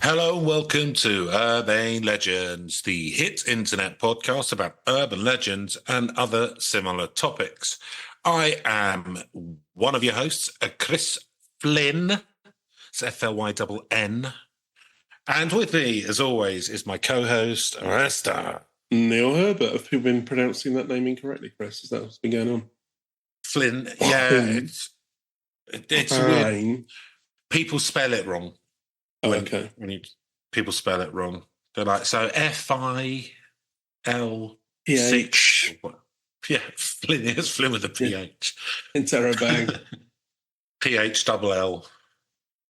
Hello and welcome to Urban Legends, the hit internet podcast about urban legends and other similar topics. I am one of your hosts, Chris Flynn. It's Flyn. And with me, as always, is my co-host, Resta. Neil Herbert. Have people been pronouncing that name incorrectly, Chris? Is that what's been going on? Flynn, yeah. It's weird. People spell it wrong. Okay. People spell it wrong. They're like, so F-I-L-C. PH. Yeah, Flynn is Flynn with a PH. Interrobang. PH-double-L,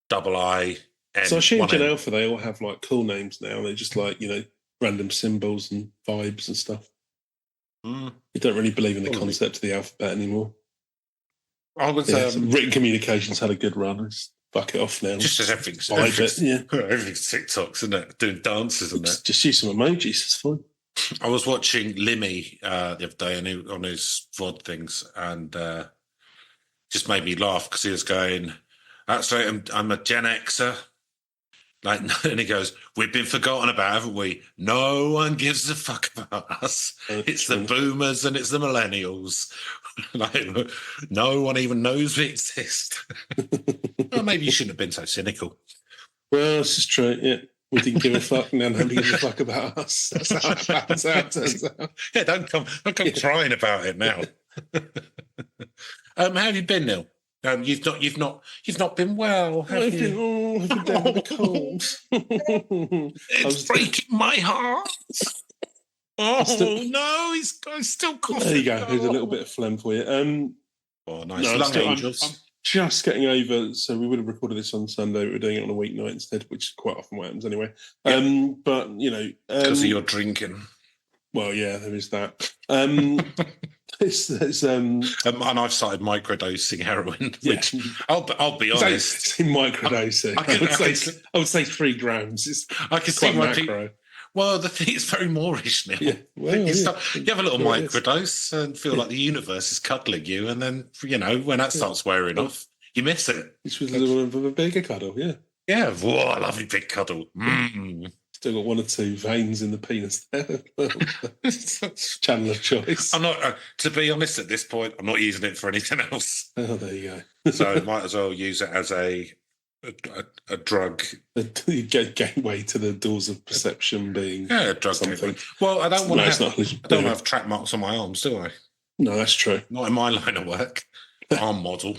double-I. So I assume Gen Alpha, they all have like cool names now. They're just like, random symbols and vibes and stuff. You don't really believe in the concept of the alphabet anymore. I was written communications had a good run. Let's fuck it off now. Just as everything's TikToks, isn't it? Doing dances and that. Just use some emojis, it's fine. I was watching Limmy the other day on his VOD things, and just made me laugh because he was going, "That's right, I'm a Gen Xer." Like, and he goes, "We've been forgotten about, haven't we? No one gives a fuck about us. It's the boomers and it's the millennials. Like, no one even knows we exist." Well, maybe you shouldn't have been so cynical. Well, this is true. Yeah, we didn't give a fuck. Now nobody gives a fuck about us. That's how it turns out. Yeah, don't come crying about it now. How have you been, Neil? You've not been well. I've been down with the cold. It's breaking my heart. Oh no, he's still coughing. There you go. Here's a little bit of phlegm for you. Oh, nice. I'm just getting over. So we would have recorded this on Sunday. We're doing it on a weeknight instead, which is quite often what happens anyway. Yeah. But because of your drinking. Well, yeah, there is that. And I've started microdosing heroin, which I'll be honest. Microdosing. I would say 3 grams. I can see why people. Well, the thing is very Moorish now. Yeah. Well, you have a little microdose and feel like the universe is cuddling you, and then when that starts wearing off, you miss it. This was a little bit of a bigger cuddle, yeah. Yeah, whoa, I love a big cuddle. Still got 1 or 2 veins in the penis there. Channel of choice. I'm not, to be honest, at this point, I'm not using it for anything else. Oh, there you go. So I might as well use it as a drug. A gateway to the doors of perception being a drug something. Gateway. Well, I don't want to have track marks on my arms, do I? No, that's true. Not in my line of work. Arm model.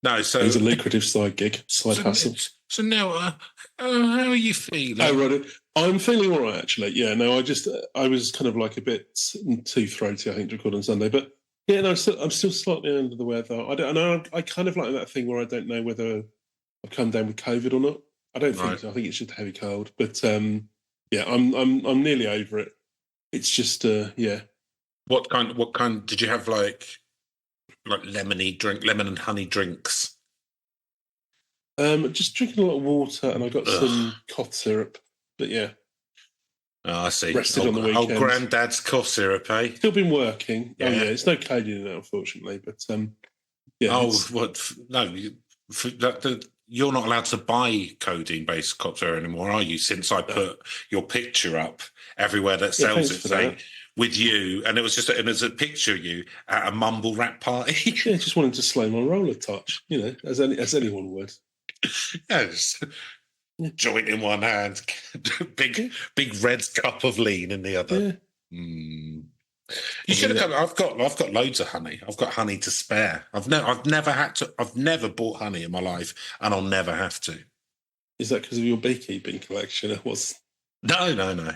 No, so it's a lucrative side gig, side hustle. So now, how are you feeling? Oh, right. I'm feeling all right, actually. Yeah, no, I was kind of like a bit too throaty, I think, to record on Sunday. But yeah, no, I'm still slightly under the weather. I don't know. I kind of like that thing where I don't know whether I've come down with COVID or not. I don't think so. I think it's just a heavy cold. But yeah, I'm nearly over it. It's just yeah. What kind did you have? Like lemon and honey drinks? Just drinking a lot of water, and I got some cough syrup. But yeah. Oh, I see. Rested on the weekend. Old granddad's cough syrup, eh? Still been working. Yeah. Oh, yeah. It's no codeine in it, unfortunately. But yeah. Oh, what? No, you're not allowed to buy codeine-based cough syrup anymore, are you? Since I put your picture up everywhere that sells it, saying with you, and it was a picture of you at a mumble rap party. Yeah, just wanted to slow my roll a touch, as anyone would. Yes. Joint in one hand, big red cup of lean in the other. Yeah. You should have come. I've got loads of honey. I've got honey to spare. I've never bought honey in my life, and I'll never have to. Is that because of your beekeeping collection? It was. No.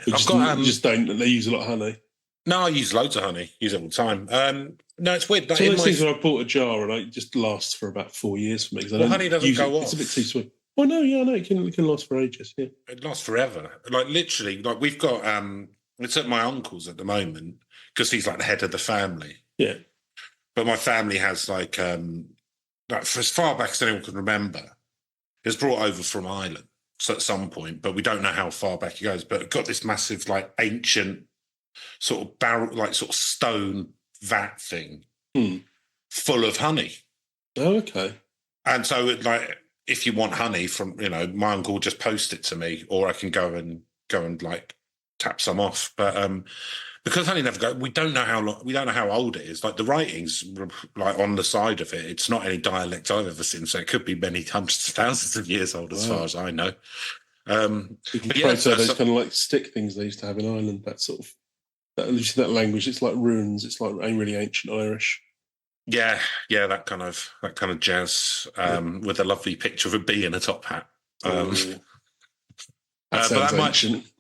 You just don't. They use a lot of honey. No, I use loads of honey. Use it all the time. No, it's weird. So those things where I bought a jar and it just lasts for about 4 years for me. Well, honey doesn't go off. It's a bit too sweet. Oh no, yeah, no, it can last for ages. Yeah, it lasts forever. Like literally, like we've got it's at my uncle's at the moment because he's like the head of the family. Yeah, but my family has like for as far back as anyone can remember, it was brought over from Ireland at some point, but we don't know how far back it goes. But it got this massive like ancient sort of barrel, like sort of stone vat thing full of honey. Oh, okay. And so it like. if you want honey from, my uncle will just post it to me, or I can go and like tap some off. But because honey never go, we don't know how long, we don't know how old it is. Like the writings, like on the side of it, it's not any dialect I've ever seen, so it could be many hundreds of thousands of years old, as far as I know. You can proto those kind of like stick things they used to have in Ireland. That sort of that language. It's like runes. It's like really ancient Irish. Yeah, that kind of jazz, with a lovely picture of a bee in a top hat. That but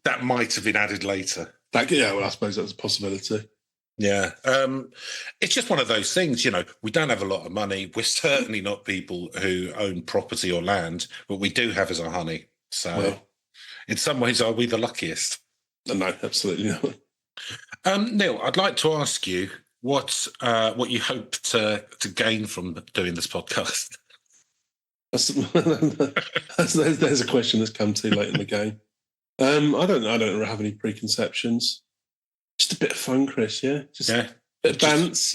that might have been added later. Well, I suppose that's a possibility. Yeah, it's just one of those things. We don't have a lot of money. We're certainly not people who own property or land. What we do have is our honey. So, in some ways, are we the luckiest? No, absolutely not. Neil, I'd like to ask you what you hope to gain from doing this podcast. There's a question that's come too late in the game. I don't have any preconceptions. Just a bit of fun, Chris. Yeah, just a bit of bants.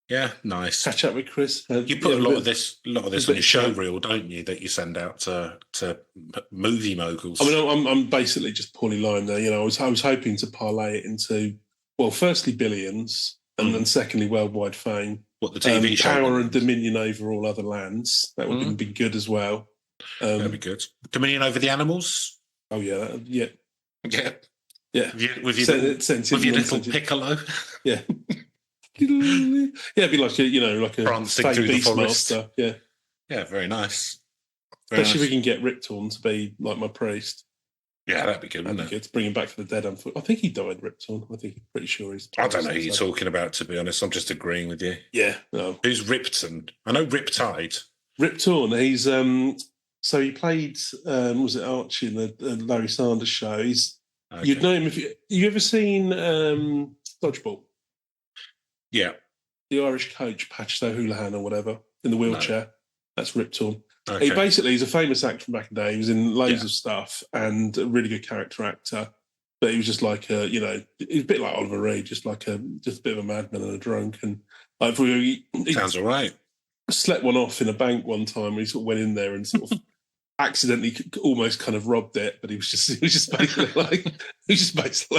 Yeah, nice. Catch up with Chris. You put a lot of this on your show reel, don't you? That you send out to movie moguls. I mean, I'm basically just poorly lined there. I was hoping to parlay it into, well, firstly billions, and then secondly worldwide fame. What the TV show? Power and dominion over all other lands. That would be good as well. That'd be good. Dominion over the animals. Oh yeah. Yeah. With your little piccolo. Yeah. It'd be like like a prancing fake through the forest. Beastmaster. Yeah. Yeah, very nice. Especially if we can get Riptorn to be like my priest. Yeah, that'd be good, wouldn't it? Good to bring him back for the dead. I think he died, Riptorn. I'm pretty sure he's. I don't know who you're talking about, to be honest. I'm just agreeing with you. Yeah. No. Who's Ripton? I know Riptide. Riptorn. He's so he played was it Archie in the Larry Sanders show? You'd know him if you ever seen Dodgeball? Yeah. The Irish coach, Patch O'Houlihan or whatever, in the wheelchair. No. That's Riptorn. Okay. He's a famous actor from back in the day. He was in loads of stuff and a really good character actor. But he was just like he's a bit like Oliver Reed, just a bit of a madman and a drunk. And he sounds all right. Slept one off in a bank one time. Where he sort of went in there and sort of accidentally almost kind of robbed it, but he was just basically like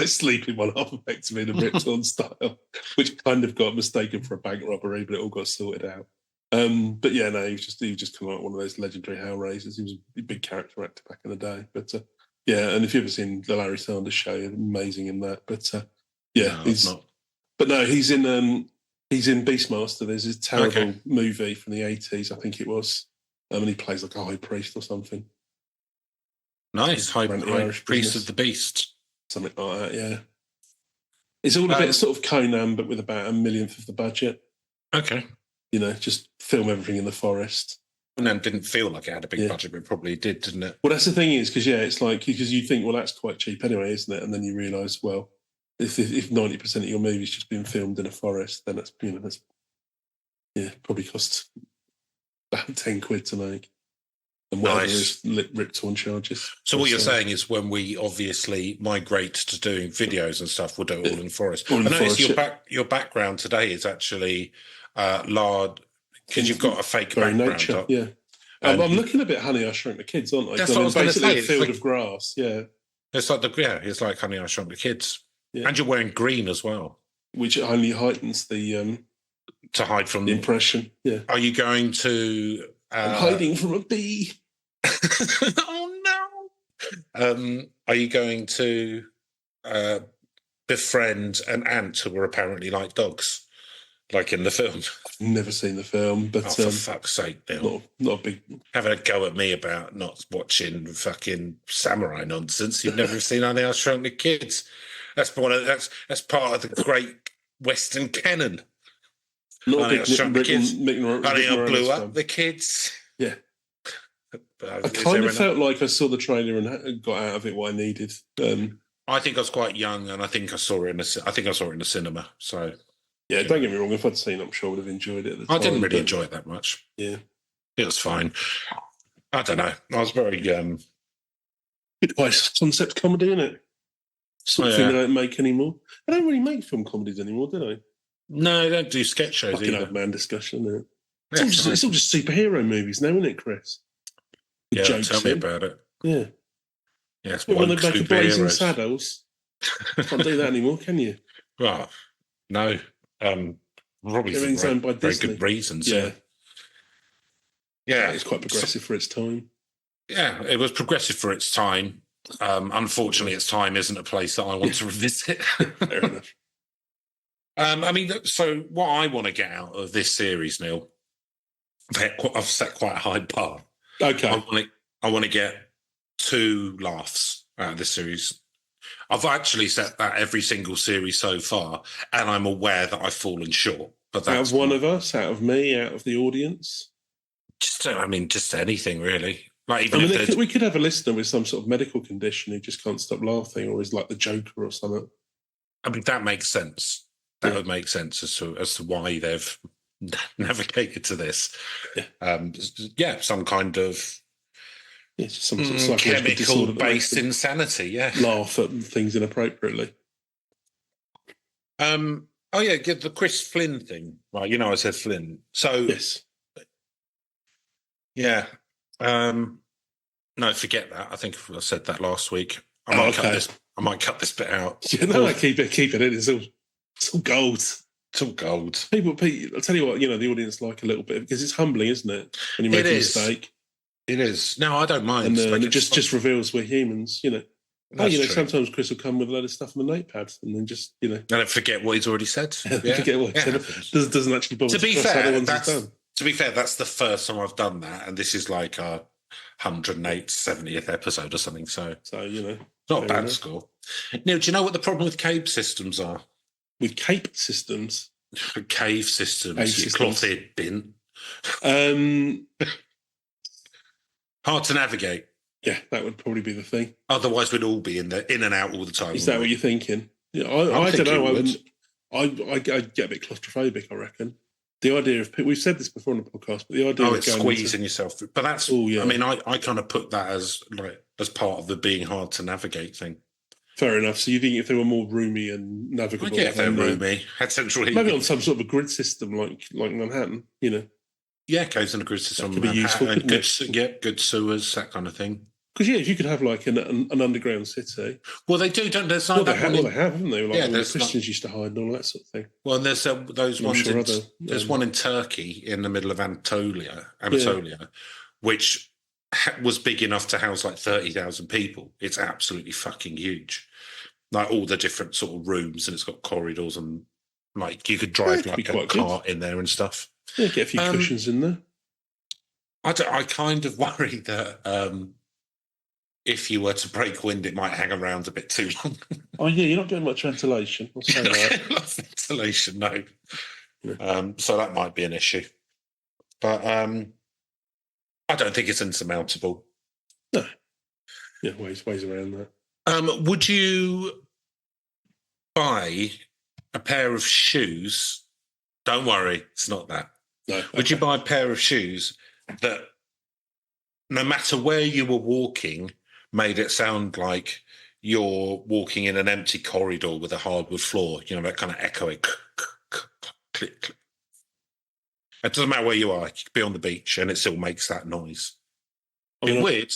sleeping one off effectively in a Riptorn style, which kind of got mistaken for a bank robbery, but it all got sorted out. But yeah, no, he was just kind of like one of those legendary Hellraisers. He was a big character actor back in the day. But and if you've ever seen the Larry Sanders show, amazing in that. But he's in Beastmaster. There's this terrible movie from the 80s, I think it was. And he plays like a high priest or something. Nice, high priest of the beast. Something like that, yeah. It's all a bit sort of Conan, but with about a millionth of the budget. Okay. Just film everything in the forest. And then didn't feel like it had a big budget, but it probably did, didn't it? Well, that's the thing is, because you think, well, that's quite cheap anyway, isn't it? And then you realise, well, if 90% of your movie's just being filmed in a forest, then that's probably costs about 10 quid to make. And whatever is Riptorn charges. So what you're saying is when we obviously migrate to doing videos and stuff, we'll do it all in the forest. I notice your background today is actually lard, because you've got a fake background. Nature, yeah. I'm looking a bit Honey, I Shrunk the Kids, aren't I? That's what I was going to say. A field of grass, yeah. It's like Honey, I Shrunk the Kids. Yeah. And you're wearing green as well. Which only heightens the... to hide from the impression, yeah. Are you going to... I'm hiding from a bee. Oh, no. Are you going to befriend an ant who were apparently like dogs, like in the film? I've never seen the film, but... for fuck's sake, Bill. Not a big... Having a go at me about not watching fucking samurai nonsense. You've never seen Honey, I Shrunk the Kids. That's part of the great Western canon. Not Honey, I Shrunk the Kids. Honey, I Blew Up the Kids. Yeah. I kind of felt like I saw the trailer and got out of it what I needed. I think I was quite young, and I think I saw it in the cinema. So yeah, don't get me wrong. If I'd seen it, I'm sure I would have enjoyed it at the time. I didn't really enjoy it that much. Yeah, it was fine. I don't know. I was very good concept comedy, isn't it? Something they don't make anymore. They don't really make film comedies anymore, do they? No, they don't do sketch shows either. Old man discussion, isn't it? It's all just superhero movies now, isn't it, Chris? with Yeah, jokes tell me in. about it. Yeah. Yes, But when they blokes make who a be Blazing heroes. Saddles, can't do that anymore, can you? Well, no. Probably for Everything's owned by very Disney. good reasons. Yeah. Yeah. It's quite progressive for its time. Yeah, it was progressive for its time. Unfortunately, its time isn't a place that I want to revisit. Fair enough. I mean, so what I want to get out of this series, Neil, I've set quite a high bar. Okay. I want to get 2 laughs out of this series. I've actually set that every single series so far, and I'm aware that I've fallen short. But Out that's of one of us, out of me, out of the audience. just anything really. Like even I mean, if we could have a listener with some sort of medical condition who just can't stop laughing, or is like the Joker or something. I mean, that makes sense. That Yeah. would make sense as to why they've navigated to this. Yeah. Some kind of It's some sort of psychological disorder that makes chemical-based them insanity. Yeah. laugh at things inappropriately. Oh yeah, get the Chris Flynn thing. Right, I said Flynn. So Yes. yeah. No, forget that. I think I said that last week. I might cut this bit out. Yeah, no, keep it in. It's all gold. It's all gold. People, I'll tell you what, the audience like a little bit because it's humbling, isn't it? When you make a mistake. It is. No, I don't mind. And it just reveals we're humans, True. Sometimes Chris will come with a load of stuff on the notepad and then just, And don't forget what he's already said. Forget what he said. Doesn't actually bother to be fair, done. To be fair, that's the first time I've done that, and this is like our 108th, 70th episode or something. So not a bad score. Neil, do you know what the problem with cave systems are? With cape systems? Cave systems, you clotted bin. Hard to navigate. Yeah, that would probably be the thing. Otherwise, we'd all be in and out all the time. Is that what you're thinking? Yeah, I don't know. I'd get a bit claustrophobic, I reckon. The idea of we've said this before on the podcast, but the idea of it's squeezing yourself. But that's. I mean, I kind of put that as part of the being hard to navigate thing. Fair enough. So you think if they were more roomy and navigable? Yeah, if they're roomy, had central heating. Maybe on some sort of a grid system like Manhattan, Yeah, caves in a grid system. That could be useful. And good sewers, that kind of thing. Because if you could have like an underground city. Well, they do, don't there's like they have, haven't they? Like the Christians used to hide and all that sort of thing. Well, there's those ones. There's one in Turkey in the middle of Anatolia, which was big enough to house like 30,000 people. It's absolutely fucking huge. Like all the different sort of rooms, and it's got corridors and like you could drive like a cart in there and stuff. Yeah, get a few cushions in there. I kind of worry that if you were to break wind, it might hang around a bit too long. Oh yeah, you're not getting much ventilation. I'll say that. Not ventilation, no. Yeah. So that might be an issue, but I don't think it's insurmountable. No. Yeah, ways around that. Would you buy a pair of shoes? Don't worry, it's not that. No. Would you buy a pair of shoes that, no matter where you were walking, made it sound like you're walking in an empty corridor with a hardwood floor? That kind of echoing click, click. It doesn't matter where you are. You could be on the beach and it still makes that noise. Weird.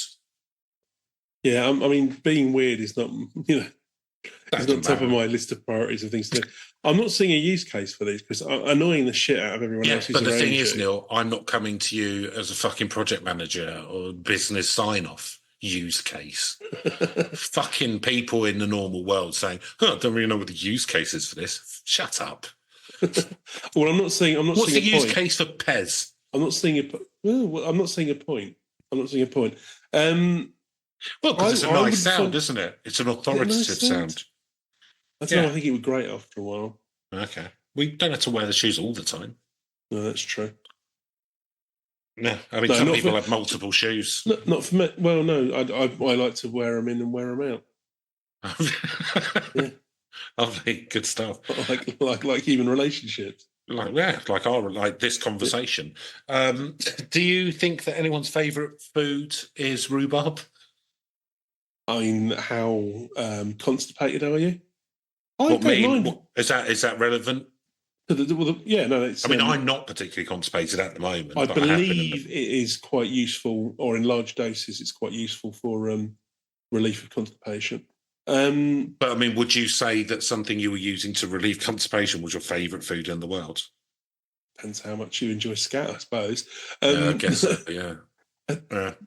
Yeah, I mean, being weird is not, it's not top of my list of priorities of things to do. I'm not seeing a use case for these because I'm annoying the shit out of everyone else who's but the thing is, you. Neil, I'm not coming to you as a fucking project manager or business sign-off use case. Fucking people in the normal world saying, I don't really know what the use case is for this. Shut up. Well, I'm not saying. What's the use case for Pez? I'm not seeing a point. Well, because it's a nice sound, isn't it? It's an authoritative sound. I don't know. I think it would grate after a while. Okay. We don't have to wear the shoes all the time. No, that's true. No, I mean, some people have multiple shoes. Not for me. Well, no, I like to wear them in and wear them out. Yeah. Lovely, good stuff. Like human relationships. Like this conversation. Do you think that anyone's favourite food is rhubarb? I mean, how constipated are you? Is that relevant? Yeah, no, it's. I mean, I'm not particularly constipated at the moment. I but I have been believe it is quite useful, or in large doses, it's quite useful for relief of constipation. But I mean, would you say that something you were using to relieve constipation was your favourite food in the world? Depends how much you enjoy scat, I suppose. I guess so, yeah.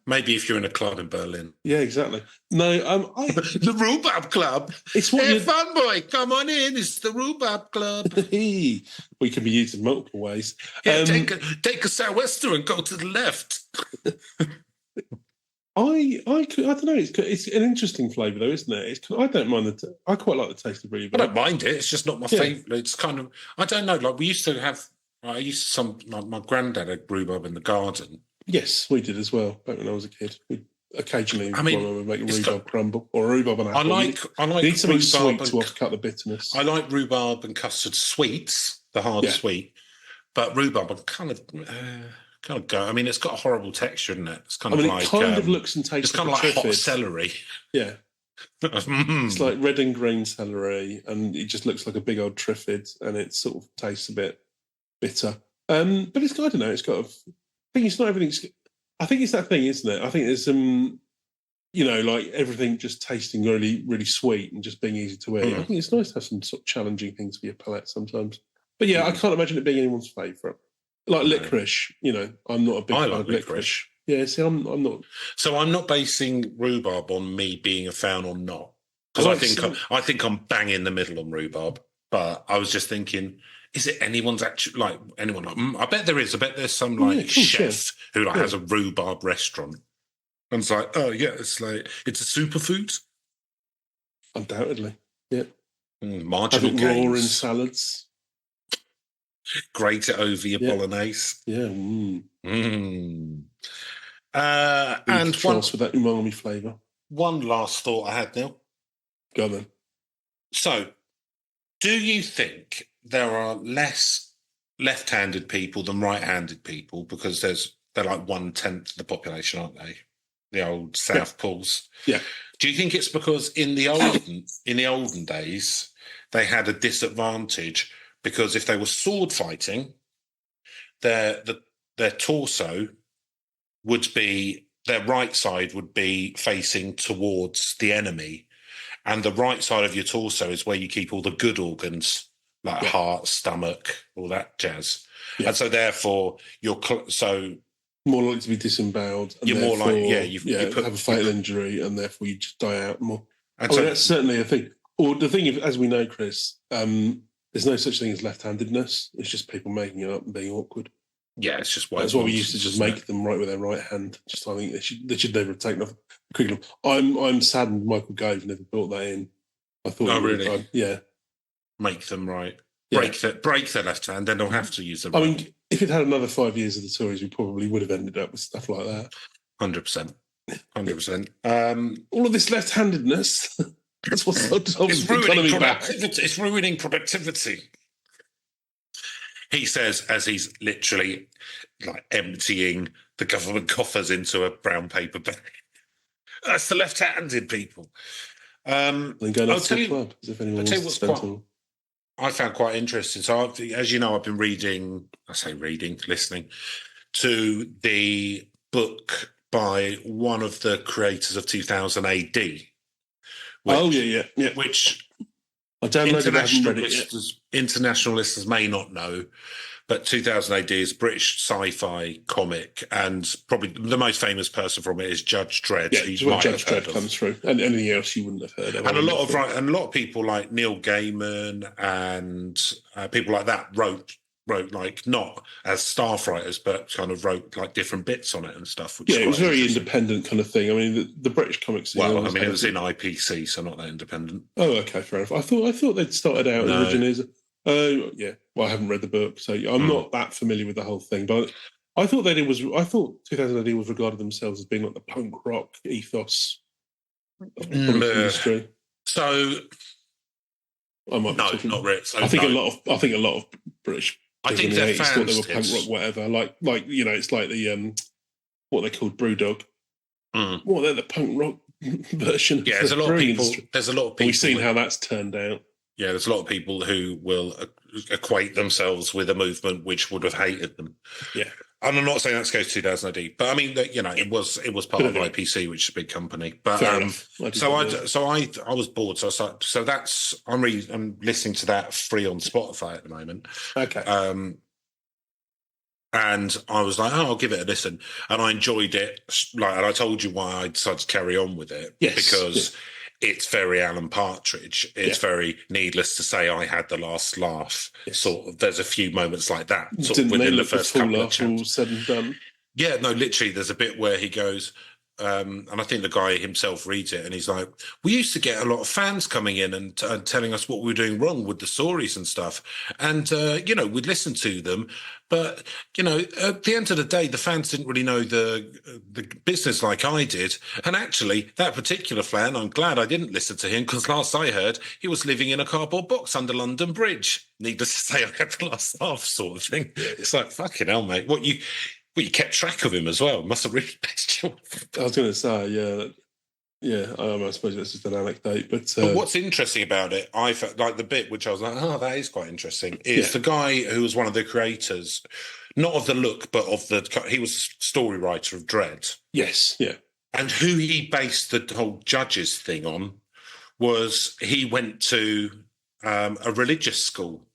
Maybe if you're in a club in Berlin. Yeah, exactly. No, The Rhubarb Club. It's what hey, fun boy, come on in. It's the Rhubarb Club. we can be used in multiple ways. Yeah, take a sou'wester and go to the left. I don't know. It's an interesting flavour though, isn't it? I don't mind I quite like the taste of rhubarb. I don't mind it. It's just not my favourite. It's kind of, I don't know. Like we used to have. My granddad had rhubarb in the garden. Yes, we did as well back when I was a kid. We occasionally would make a rhubarb crumble or a rhubarb and apple. I like you need something rhubarb sweet to offcut the bitterness. I like rhubarb and custard sweets, the hard sweet, but rhubarb I kind of go. I mean, it's got a horrible texture, isn't it? It's kind of like it kind of looks and tastes. It's kind of like hot celery. Yeah. It's like red and green celery, and it just looks like a big old triffid, and it sort of tastes a bit bitter. But it's, I don't know, it's got I think it's not everything. I think it's that thing, isn't it? I think there's like everything just tasting really, really sweet and just being easy to eat. I think it's nice to have some sort of challenging things for your palate sometimes. But yeah, I can't imagine it being anyone's favourite. Like licorice, I'm not a big fan of licorice. Yeah, see, I'm not. So I'm not basing rhubarb on me being a fan or not, because I think I'm bang in the middle on rhubarb. But I was just thinking, is it anyone's actually like anyone? Like, I bet there is. I bet there's some chef who has a rhubarb restaurant, and it's like, oh yeah, it's a superfood. Undoubtedly, yeah. Marginal gains. Raw in salads. Grate it over your bolognese. Yeah. And with that umami flavour. One last thought I had, Neil. Go on then. So, do you think there are less left-handed people than right-handed people because they're like 1/10 of the population, aren't they? The old South Poles. Yeah. Do you think it's because in the olden days they had a disadvantage because if they were sword fighting, their torso would be, their right side would be facing towards the enemy, and the right side of your torso is where you keep all the good organs, like heart, stomach, all that jazz. Yeah. And so therefore you're more likely to be disemboweled. And you're more likely, you have a fatal injury, and therefore you just die out more. And so that's certainly a thing. Or the thing, as we know, Chris, there's no such thing as left-handedness. It's just people making it up and being awkward. Yeah, it's just that's why we used to just make them right with their right hand. Just I think they should never have taken off curriculum. I'm saddened Michael Gove never brought that in. I thought, oh really? Yeah, make them right. Yeah. Break their left hand, then they'll have to use the right. I mean, if it had another 5 years of the Tories, we probably would have ended up with stuff like that. 100%. All of this left-handedness. That's what's it's ruining productivity. It's ruining productivity. He says, as he's literally like emptying the government coffers into a brown paper bag. That's the left-handed people. Then going off to the club, as if anyone wants to spend all. I found quite interesting. So, as you know, I've been listening to the book by one of the creators of 2000 AD. Which I downloaded international listeners may not know, but 2000 AD is a British sci-fi comic, and probably the most famous person from it is Judge Dredd. Yeah, Judge Dredd comes through, and anything else you wouldn't have heard of. And a lot of people like Neil Gaiman and people like that wrote like not as staff writers, but kind of wrote like different bits on it and stuff. Which it was very independent kind of thing. I mean, the British comics. Well, I mean, it was in IPC, so not that independent. Oh, okay, fair enough. I thought they'd started out originally as. Oh, yeah. Well, I haven't read the book, so I'm not that familiar with the whole thing. But I thought 2000 AD was regarded themselves as being like the punk rock ethos of the industry. So, I might not really. So I think a lot of British. I think their fans thought they were punk rock, whatever. Like it's like the what they called Brewdog. Well, they're the punk rock version. Yeah, there's a lot of people. There's a lot of people. We've seen how that's turned out. Yeah, there's a lot of people who will equate themselves with a movement which would have hated them. Yeah. And I'm not saying that's goes to 2000 AD, but I mean that it was part But of anyway. IPC, which is a big company. But Fair enough. I was bored, so that's I'm listening to that free on Spotify at the moment. Okay. And I was like, oh, I'll give it a listen, and I enjoyed it. Like, and I told you why I decided to carry on with it, because it's very Alan Partridge. It's very, needless to say, I had the last laugh. Sort of. There's a few moments like that. Sort of within the first couple of chapters. All said and done. Yeah, no, literally, there's a bit where he goes, and I think the guy himself reads it, and he's like, we used to get a lot of fans coming in and telling us what we were doing wrong with the stories and stuff. And, we'd listen to them. But, at the end of the day, the fans didn't really know the business like I did. And actually, that particular fan, I'm glad I didn't listen to him, because last I heard, he was living in a cardboard box under London Bridge. Needless to say, I had the last laugh, sort of thing. It's like, fucking hell, mate. You kept track of him as well. Must have really pissed you off. I was going to say, I suppose that's just an anecdote. But what's interesting about it, I felt like the bit which I was like, oh, that is quite interesting, is the guy who was one of the creators, not of the look, but he was a story writer of Dread. Yes, yeah. And who he based the whole judges thing on was he went to a religious school.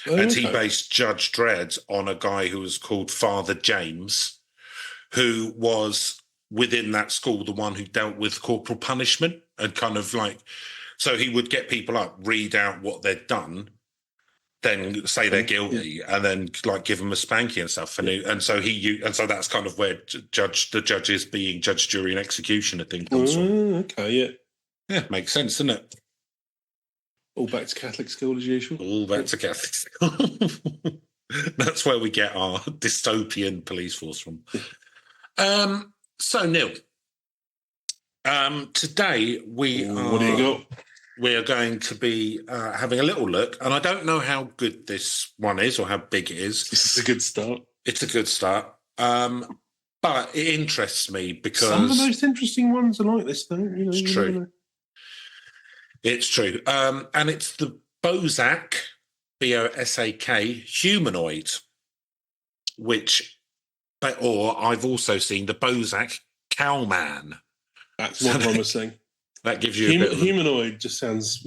He based Judge Dredd on a guy who was called Father James, who was within that school the one who dealt with corporal punishment, and kind of like, so he would get people up, read out what they'd done, then say they're guilty, and then like give them a spanking and stuff. And so that's kind of where the judges being judge, jury, and executioner thing comes from. Okay, yeah, makes sense, doesn't it? All back to Catholic school as usual. All back to Catholic school. That's where we get our dystopian police force from. So, Neil, today we are going to be having a little look, and I don't know how good this one is or how big it is. This is a good start. It's a good start. But it interests me because some of the most interesting ones are like this, though. It's true. It's true. And it's the Bosak, Bosak, humanoid, or I've also seen the Bosak Cow Man. That's more promising. That gives you a bit of humanoid just sounds,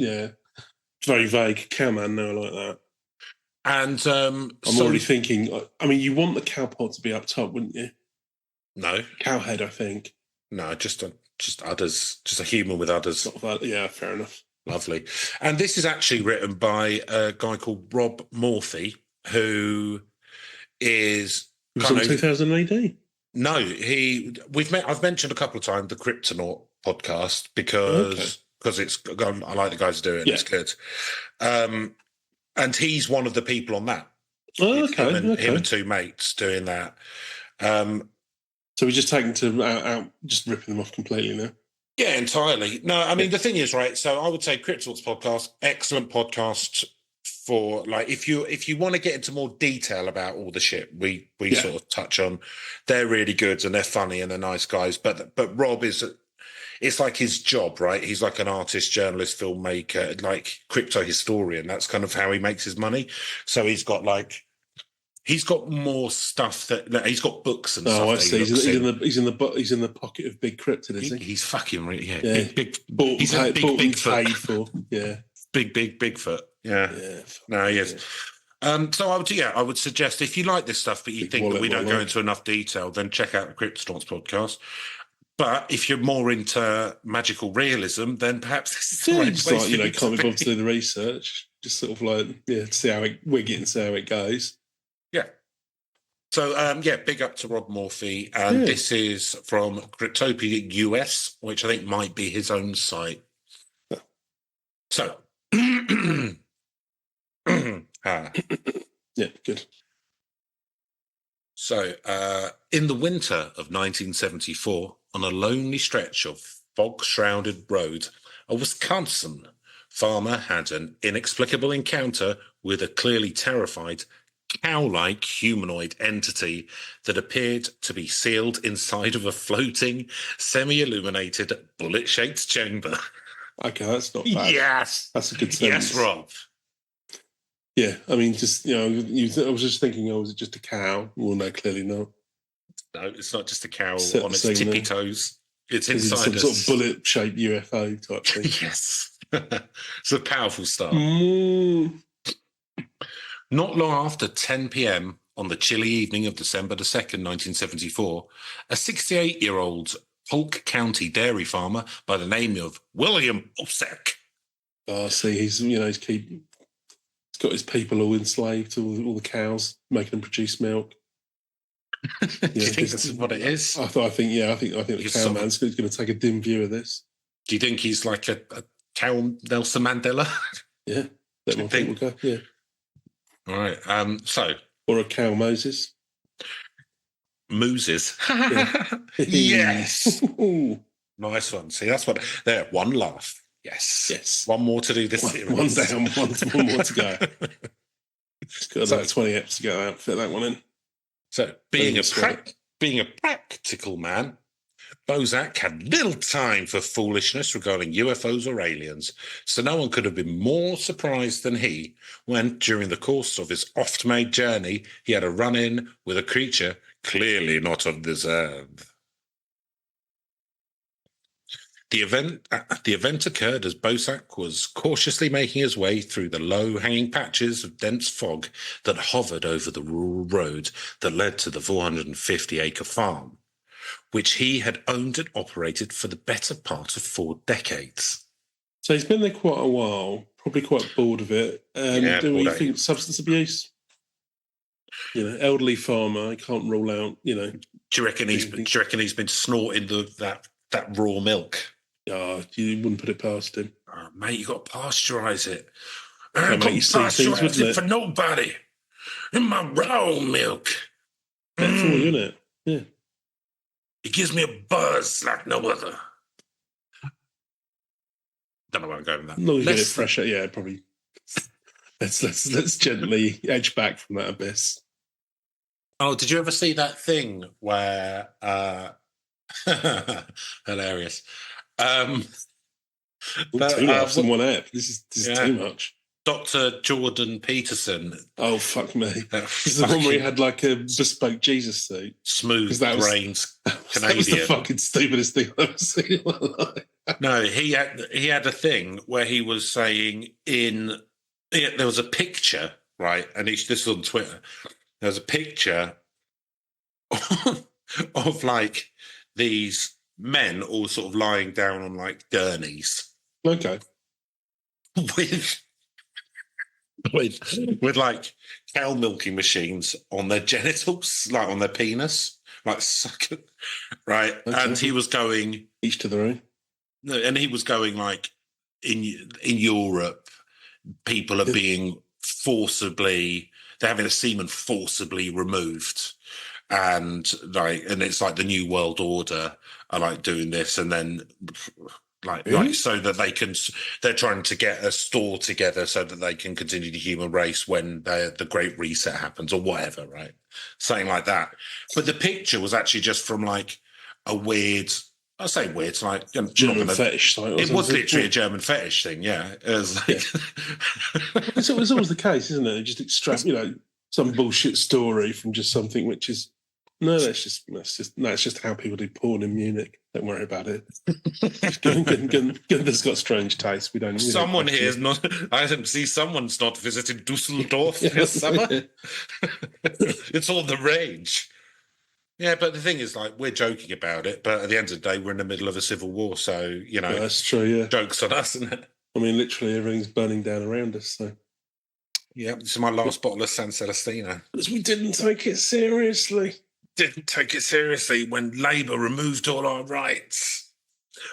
very vague. Cow Man, no, I like that. And I'm already thinking, I mean, you want the cow pod to be up top, wouldn't you? No. Cow head, I think. No, just udders, just a human with udders. Yeah, fair enough. Lovely. And this is actually written by a guy called Rob Morphy, who is kind of 2000 AD. No, I've mentioned a couple of times the Kryptonaut podcast because I like the guys who do it. And it's good. And he's one of the people on that. Oh, Him and two mates doing that. So we're just taking to out, just ripping them off completely now. Yeah, entirely. No, I mean, the thing is, right, so I would say Kryptonaut's podcast, excellent podcast for, like, if you want to get into more detail about all the shit we sort of touch on, they're really good and they're funny and they're nice guys. But Rob it's like his job, right? He's like an artist, journalist, filmmaker, like crypto historian. That's kind of how he makes his money. So he's got more stuff that he's got books and stuff. Oh, I see. He's in the pocket of Big Cryptid, is he? He's fucking really, big. He's a big Bigfoot. For, big Bigfoot. Yeah. No, he is. So I would suggest, if you like this stuff but you think that we don't go into enough detail, then check out the Kryptonauts podcast. But if you're more into magical realism, then perhaps this is the right place. Can't be bothered to do the research. Just sort of like, see how it goes. Yeah. So, big up to Rob Morphy. And this is from Cryptopia US, which I think might be his own site. So, yeah, good. So, in the winter of 1974, on a lonely stretch of fog-shrouded road, a Wisconsin farmer had an inexplicable encounter with a clearly terrified, cow-like humanoid entity that appeared to be sealed inside of a floating, semi-illuminated, bullet-shaped chamber. Okay, that's not bad. Yes. That's a good sentence. Yes, Rob. Yeah, I mean, just, I was just thinking, was it just a cow? Well, no, clearly not. No, it's not just a cow Set on the its scene tippy there. toes. It's Is it inside some us. sort of bullet-shaped UFO type thing? Yes. It's a powerful start. Mm. Not long after 10 p.m. on the chilly evening of December the 2nd, 1974, a 68-year-old Polk County dairy farmer by the name of William Bosak. Oh, see, he's got his people all enslaved, all the cows, making them produce milk. Do you think this is what it is? I think the cow man's going to take a dim view of this. Do you think he's like a cow Nelson Mandela? Yeah, let my people go. Yeah. All right. Or a cow Moses. Moses. Yes. Nice one. See, that's what. There, one laugh. Yes. Yes. One more to do this series. One down, one more to go. It's got about 20 eps to go out. Fit that one in. So, being a practical man, Bosak had little time for foolishness regarding UFOs or aliens, so no one could have been more surprised than he when, during the course of his oft-made journey, he had a run-in with a creature clearly not of this earth. The event occurred as Bosak was cautiously making his way through the low-hanging patches of dense fog that hovered over the rural road that led to the 450-acre farm, which he had owned and operated for the better part of 4 decades. So he's been there quite a while, probably quite bored of it. Do we think substance abuse? Elderly farmer, I can't rule out, Do you reckon he's been snorting that raw milk? Oh, you wouldn't put it past him. Oh, mate, you got to pasteurize it. I can't pasteurize it for nobody. In my raw milk. That's all, isn't it? Yeah. It gives me a buzz like no other. Don't know where I'm going with that. As long as you get it fresh, yeah, probably. Let's gently edge back from that abyss. Oh, did you ever see that thing where hilarious? Someone app. This is too much. Dr. Jordan Peterson. Oh, fuck me. This is the one where he had like a bespoke Jesus suit. Smooth brains Canadian. That was the fucking stupidest thing I've ever seen in my life. No, he had a thing where he was saying there was a picture, right? And this is on Twitter. There was a picture of like these men all sort of lying down on like gurneys. Okay. With like cow milking machines on their genitals, like on their penis, like sucking, right? Okay. And he was going each to their own. No, and he was going like in Europe, people are being they're having the semen forcibly removed, and it's like the New World Order are like doing this, and then like so that they're trying to get a store together so that they can continue the human race when the Great Reset happens or whatever, right? Something like that. But the picture was actually just from like a weird. I say weird, it's like German fetish site. It was literally a German fetish thing, yeah. It was like it's always the case, isn't it? They just extract, some bullshit story from just something which is that's just how people do porn in Munich. Don't worry about it. Gunther's got strange taste. We don't. Someone here is not. I see someone's not visited Dusseldorf this summer. It's all the rage. Yeah, but the thing is, like, we're joking about it, but at the end of the day, we're in the middle of a civil war, so, that's true, yeah. Joke's on us, isn't it? I mean, literally everything's burning down around us, so. Yeah, this is my last bottle of San Celestino. Because we didn't take it seriously. Didn't take it seriously when Labour removed all our rights.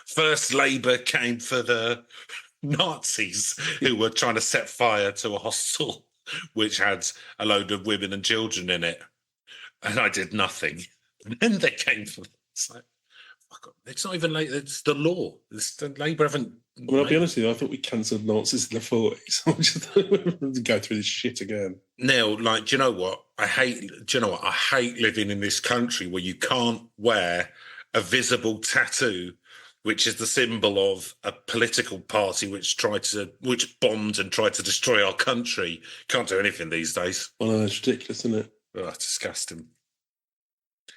First, Labour came for the Nazis who were trying to set fire to a hostel, which had a load of women and children in it. And I did nothing. And then they came for it. It's like, it's not even late. It's the law. Labour haven't. Well, I'll be honest with you. I thought we cancelled Nazis in the 40s. I just go through this shit again. Neil, like, do you know what? I hate living in this country where you can't wear a visible tattoo which is the symbol of a political party which bombed and tried to destroy our country. Can't do anything these days. Oh, no, it's ridiculous, isn't it? Oh, it's disgusting.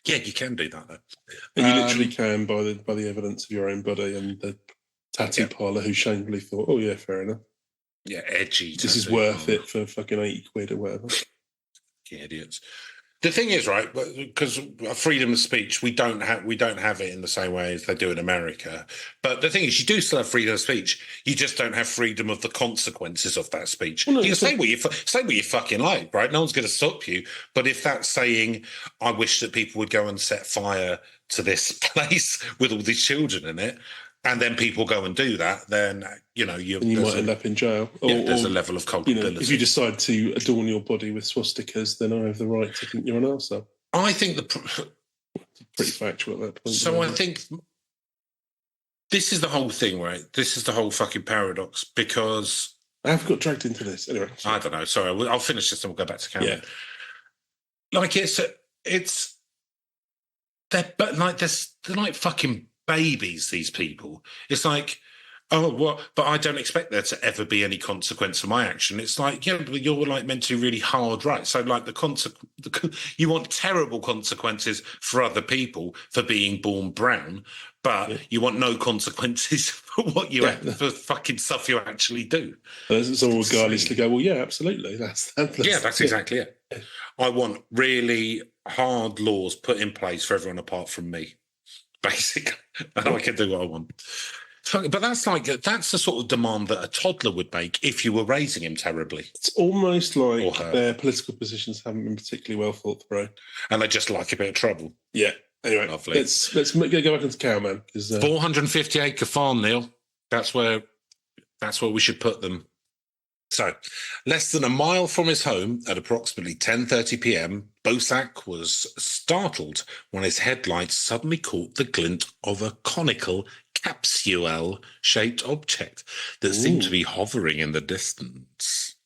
Yeah, you can do that though. And you literally can by the evidence of your own body and the tattoo parlour who shamefully thought, oh yeah, fair enough. Yeah, edgy. This is worth it for fucking 80 quid or whatever. Idiots. The thing is, right, because freedom of speech, we don't have it in the same way as they do in America. But the thing is, you do still have freedom of speech. You just don't have freedom of the consequences of that speech. Well, no, you can say what you fucking like, right? No one's going to stop you. But if that's saying, I wish that people would go and set fire to this place with all these children in it, and then people go and do that, then, you might end up in jail. There's a level of culpability. If you decide to adorn your body with swastikas, then I have the right to think you're an arsehole. I think pretty factual at that point. So I think this is the whole thing, right? This is the whole fucking paradox, because I have got dragged into this. Anyway. I don't know. Sorry, I'll finish this and we'll go back to Cameron. Yeah. Like they're like fucking babies, these people. It's like, oh, what? But I don't expect there to ever be any consequence for my action. It's like, yeah, but you're like meant to be really hard, right? So like you want terrible consequences for other people for being born brown, but you want no consequences for what for fucking stuff you actually do. It's all regardless go, well, yeah, absolutely. That's exactly it. I want really hard laws put in place for everyone apart from me. Basically, and I can do what I want. But that's the sort of demand that a toddler would make if you were raising him terribly. It's almost like their political positions haven't been particularly well thought through, and they just like a bit of trouble. Yeah. Anyway, lovely. Let's go back into Cow Man. 450-acre farm, Neil. That's where we should put them. So, less than a mile from his home at approximately 10:30 p.m., Bosak was startled when his headlights suddenly caught the glint of a conical capsule-shaped object that seemed to be hovering in the distance.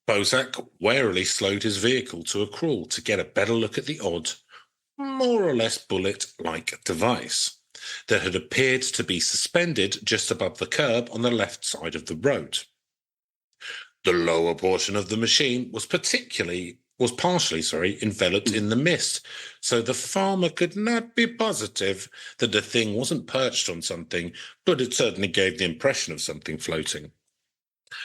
Bosak warily slowed his vehicle to a crawl to get a better look at the odd, more or less bullet-like device that had appeared to be suspended just above the curb on the left side of the road. The lower portion of the machine was partially enveloped in the mist, so the farmer could not be positive that the thing wasn't perched on something, but it certainly gave the impression of something floating.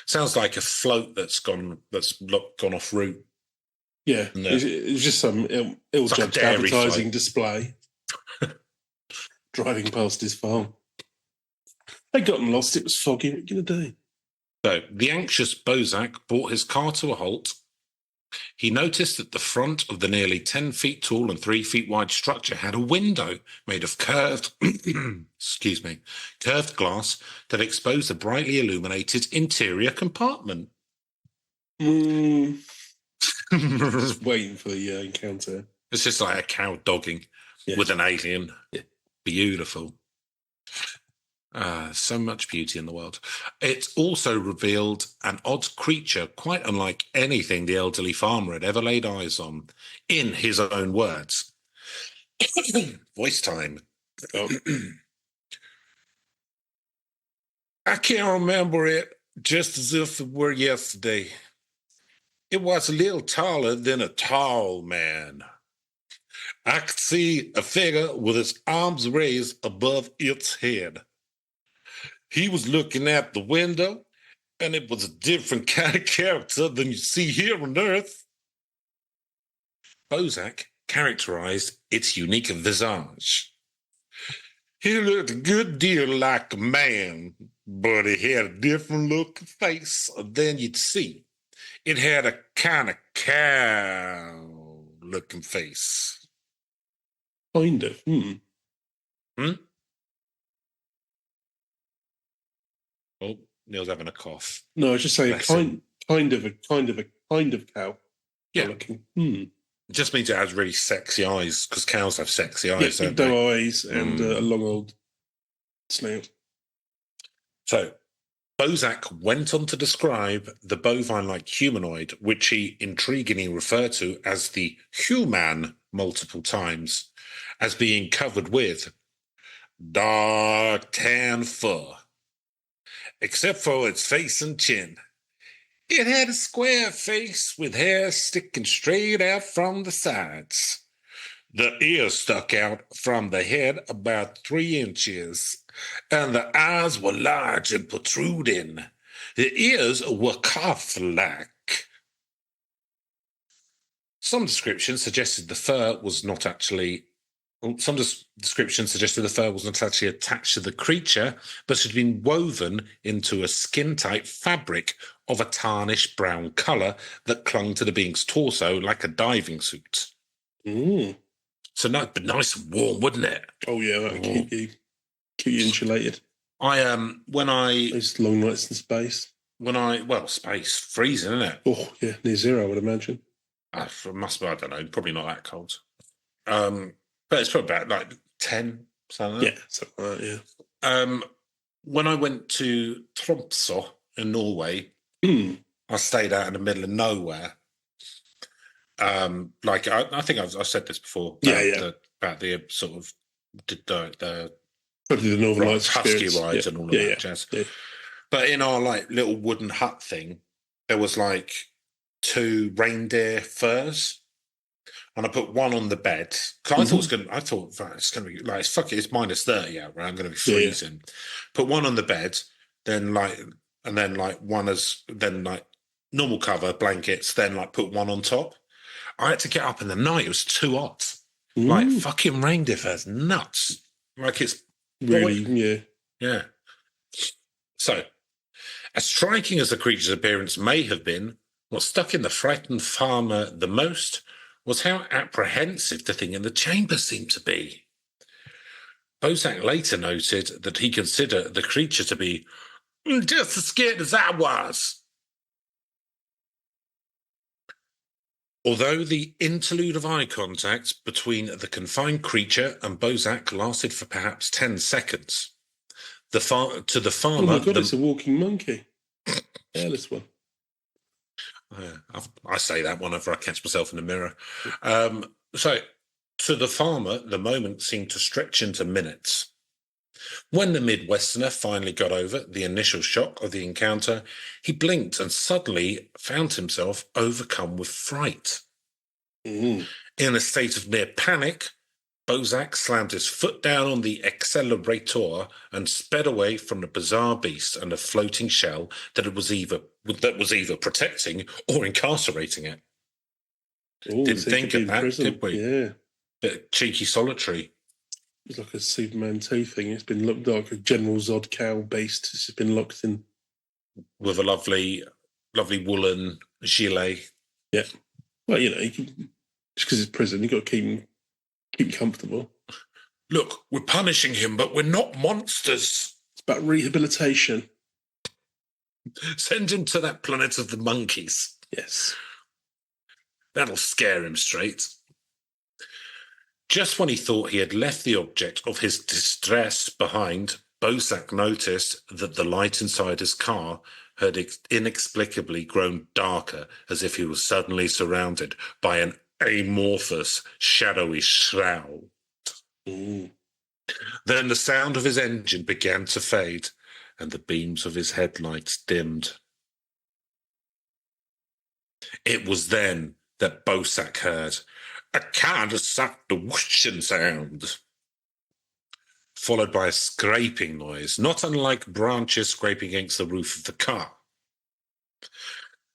Sounds like a float that's gone off route. Yeah, it's just some ill-judged advertising display. Driving past his farm. They'd gotten lost. It was foggy. What are you going to do? So the anxious Bosak brought his car to a halt. He noticed that the front of the nearly 10 feet tall and 3 feet wide structure had a window made of curved glass that exposed the brightly illuminated interior compartment. Waiting for the encounter. It's just like a cow dogging with an alien. Yeah. Beautiful. So much beauty in the world. It also revealed an odd creature, quite unlike anything the elderly farmer had ever laid eyes on, in his own words. Voice time. I can't remember it just as if it were yesterday. It was a little taller than a tall man. I could see a figure with its arms raised above its head. He was looking at the window, and it was a different kind of character than you see here on Earth. Bosak characterized its unique visage. He looked a good deal like a man, but he had a different looking face than you'd see. It had a kind of cow-looking face. Kind of. Oh, Neil's having a cough. No, I was just saying kind of a cow. Yeah. Looking. It just means it has really sexy eyes, because cows have sexy eyes. Yeah, doe eyes and a long old snout. So, Bosak went on to describe the bovine-like humanoid, which he intriguingly referred to as the human multiple times, as being covered with dark tan fur, except for its face and chin. It had a square face with hair sticking straight out from the sides. The ears stuck out from the head about 3 inches, and the eyes were large and protruding. The ears were calf-like. Some descriptions suggested the fur was not actually. Some descriptions suggested the fur was not actually attached to the creature, but had been woven into a skin-tight fabric of a tarnished brown colour that clung to the being's torso like a diving suit. Mm. So but nice and warm, wouldn't it? Oh yeah, that'd keep you insulated. When I Those long nights in space. Space freezing, isn't it? Oh yeah, near zero, I would imagine. It must be, I don't know, probably not that cold. But it's probably about like 10, something like that. Yeah, something like that, yeah. When I went to Tromsø in Norway, I stayed out in the middle of nowhere. I think I've said this before. About the sort of the probably the Northern Lights husky rides and all of that jazz. Yeah. But in our like little wooden hut thing, there was like 2 reindeer furs, and I put one on the bed because I thought it's going to be like it's -30 out, right? I'm going to be freezing. Yeah. Put one on the bed, then one as normal cover blankets, then like put one on top. I had to get up in the night. It was too hot. Like fucking reindeer furs, nuts. Like it's really, yeah. So, as striking as the creature's appearance may have been, what stuck in the frightened farmer the most was how apprehensive the thing in the chamber seemed to be. Bosak later noted that he considered the creature to be just as scared as I was. Although the interlude of eye contact between the confined creature and Bosak lasted for perhaps 10 seconds, to the farmer... Oh my God, it's a walking monkey. Hairless one. I say that whenever I catch myself in the mirror. So, to the farmer, the moment seemed to stretch into minutes. When the Midwesterner finally got over the initial shock of the encounter, he blinked and suddenly found himself overcome with fright. In a state of near panic, Bosak slammed his foot down on the accelerator and sped away from the bizarre beast and the floating shell that was either protecting or incarcerating it. Didn't think of that, did we? Yeah. Bit cheeky solitary. It's like a Superman 2 thing. It's been locked like a General Zod cow beast. It's been locked in. With a lovely woolen gilet. Yeah. Well, just because it's prison, you've got to keep comfortable. Look, we're punishing him, but we're not monsters. It's about rehabilitation. Send him to that planet of the monkeys. Yes. That'll scare him straight. Just when he thought he had left the object of his distress behind, Bosak noticed that the light inside his car had inexplicably grown darker, as if he was suddenly surrounded by an amorphous, shadowy shroud. Then the sound of his engine began to fade, and the beams of his headlights dimmed. It was then that Bosak heard a kind of soft whooshing sound, followed by a scraping noise, not unlike branches scraping against the roof of the car.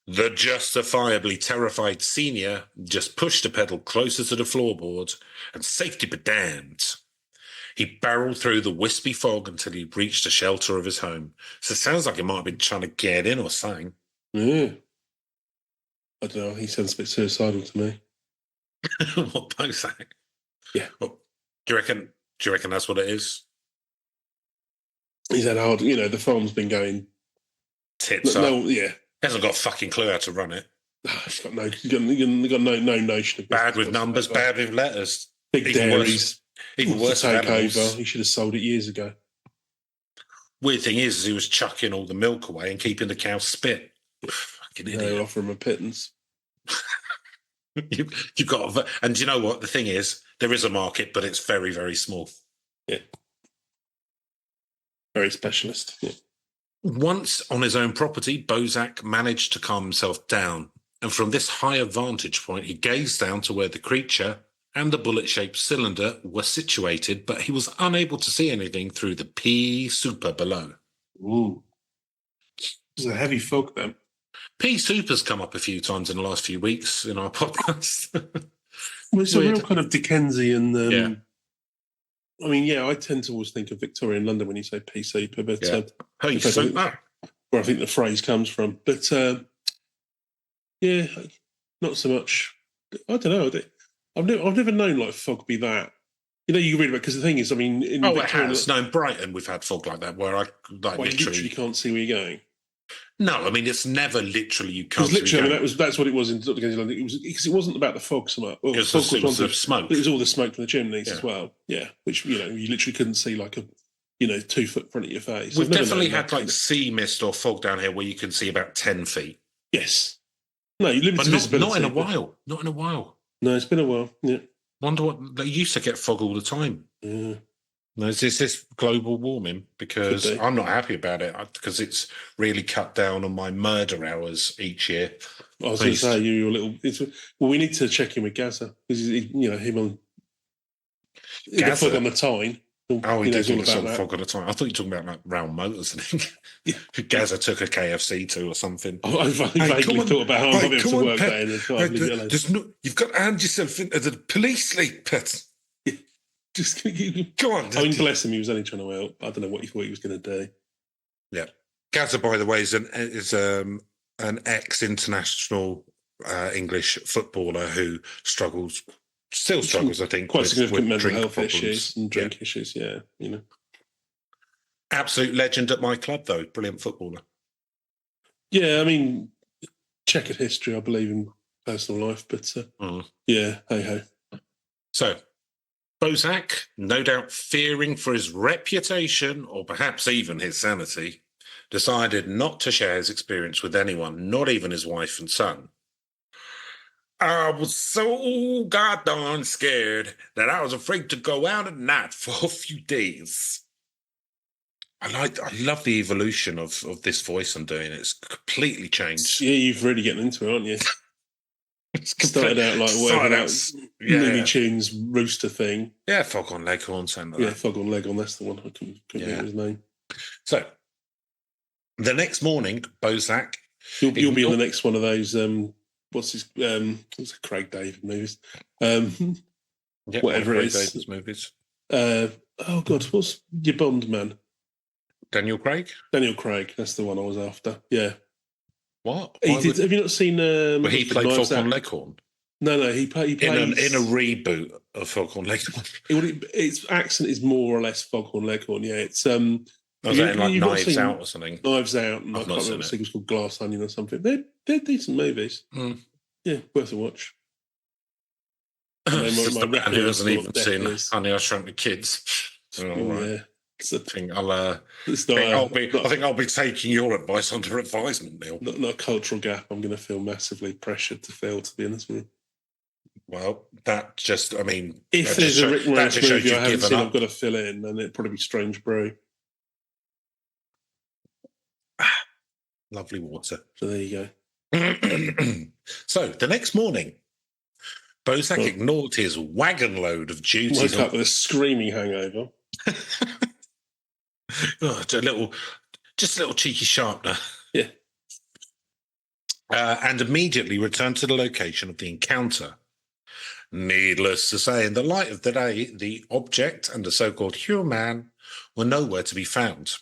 The justifiably terrified senior just pushed the pedal closer to the floorboard, and safety be damned. He barreled through the wispy fog until he reached the shelter of his home. So it sounds like he might have been trying to get in or something. Yeah. I don't know. He sounds a bit suicidal to me. What, Bosak? Yeah. Well, do you reckon that's what it is? He's had hard. The farm's been going tits up. Yeah. He hasn't got a fucking clue how to run it. He's got no notion of bad with numbers, bad with letters. Big dairies. Even worse to take over. He should have sold it years ago. Weird thing is he was chucking all the milk away and keeping the cow spit. Fucking idiot. They'll offer him a pittance. You've got, and do you know what the thing is? There is a market, but it's very, very small. Yeah. Very specialist. Yeah. Once on his own property, Bosak managed to calm himself down, and from this higher vantage point, he gazed down to where the creature and the bullet-shaped cylinder were situated, but he was unable to see anything through the pea super below. Ooh. This is a heavy fog, then. Pea super's come up a few times in the last few weeks in our podcast. Well, it's a Weird. real kind of Dickensian. Yeah. I mean, yeah, I tend to always think of Victorian London when you say pea super, but Yeah. Pea in fact, super. where I think the phrase comes from. But yeah, not so much. I don't know. I've never known like fog be that. You know, you read about, because the thing is, I mean, in Oh, Victorian, it has. No, in Brighton we've had fog like that where I like you literally can't see where you're going. No, I mean it's never literally you can't. Because literally, I mean, that's what it was in London. It was because it wasn't about the fog so much. Well, it was fog was the smoke. It was all the smoke from the chimneys as well. Yeah, which you literally couldn't see like a 2 foot in front of your face. We've definitely had like sea mist or fog down here where you can see about 10 feet. Yes. No, you limited but visibility. Not in a while. Not in a while. No, it's been a while. Yeah. Wonder what they used to get fog all the time. Yeah. No, is this global warming? Because I'm not happy about it because it's really cut down on my murder hours each year. I was going to say you're a little. Well, we need to check in with Gaza because him on the fog on the Tyne. Oh, he did think of fog on the Tyne. I thought you were talking about like round motors and things. Gaza took a KFC to or something. I vaguely thought about how I'm having to work that in. You've got to hand yourself into the police league, pet. Just go on. I mean, bless him. He was only trying to help. I don't know what he thought he was going to do. Yeah, Gaza, by the way, is an ex-international English footballer who still struggles. I think quite significant mental health problems. Issues and drink issues. Yeah, absolute legend at my club, though. Brilliant footballer. Yeah, I mean, checkered history. I believe in personal life, but yeah, hey ho. So. Bosak, no doubt fearing for his reputation or perhaps even his sanity, decided not to share his experience with anyone, not even his wife and son. I was so goddamn scared that I was afraid to go out at night for a few days. I love the evolution of this voice I'm doing. It's completely changed. Yeah, you've really getting into it, aren't you? Started out like whatever Looney Tunes rooster thing. Yeah, Fog on Leghorn, something like that. Fog on Leghorn, that's the one. I couldn't remember his name. So, the next morning, Bosak... You'll be on the next one of those, what's Craig David movies? Whatever it is. David's movies. Oh, God, what's your Bond man? Daniel Craig? Daniel Craig, that's the one I was after, yeah. What? Have you not seen? But he played Fog on Leghorn. No, he plays in a reboot of Fog on Leghorn. Its accent is more or less Fog on Leghorn. Yeah, it's was that in like Knives Out or something? Knives Out, and I can't remember. I think it's called Glass Onion or something. They're decent movies. Yeah, worth a watch. This is the man who hasn't even seen Honey, I Shrunk the Kids. Yeah. I think I'll be taking your advice under advisement, Neil. Not a cultural gap. I'm going to feel massively pressured to fill, to be honest with you. Well, that just, I mean... If there's a Rick Moranis movie I haven't seen, I've got to fill in, and it'd probably be Strange Brew. Lovely water. So there you go. So, the next morning, Bosak ignored his wagon load of duties. Woke up with a screaming hangover. Just a little cheeky sharpener. Yeah. And immediately returned to the location of the encounter. Needless to say, in the light of the day, the object and the so-called human were nowhere to be found.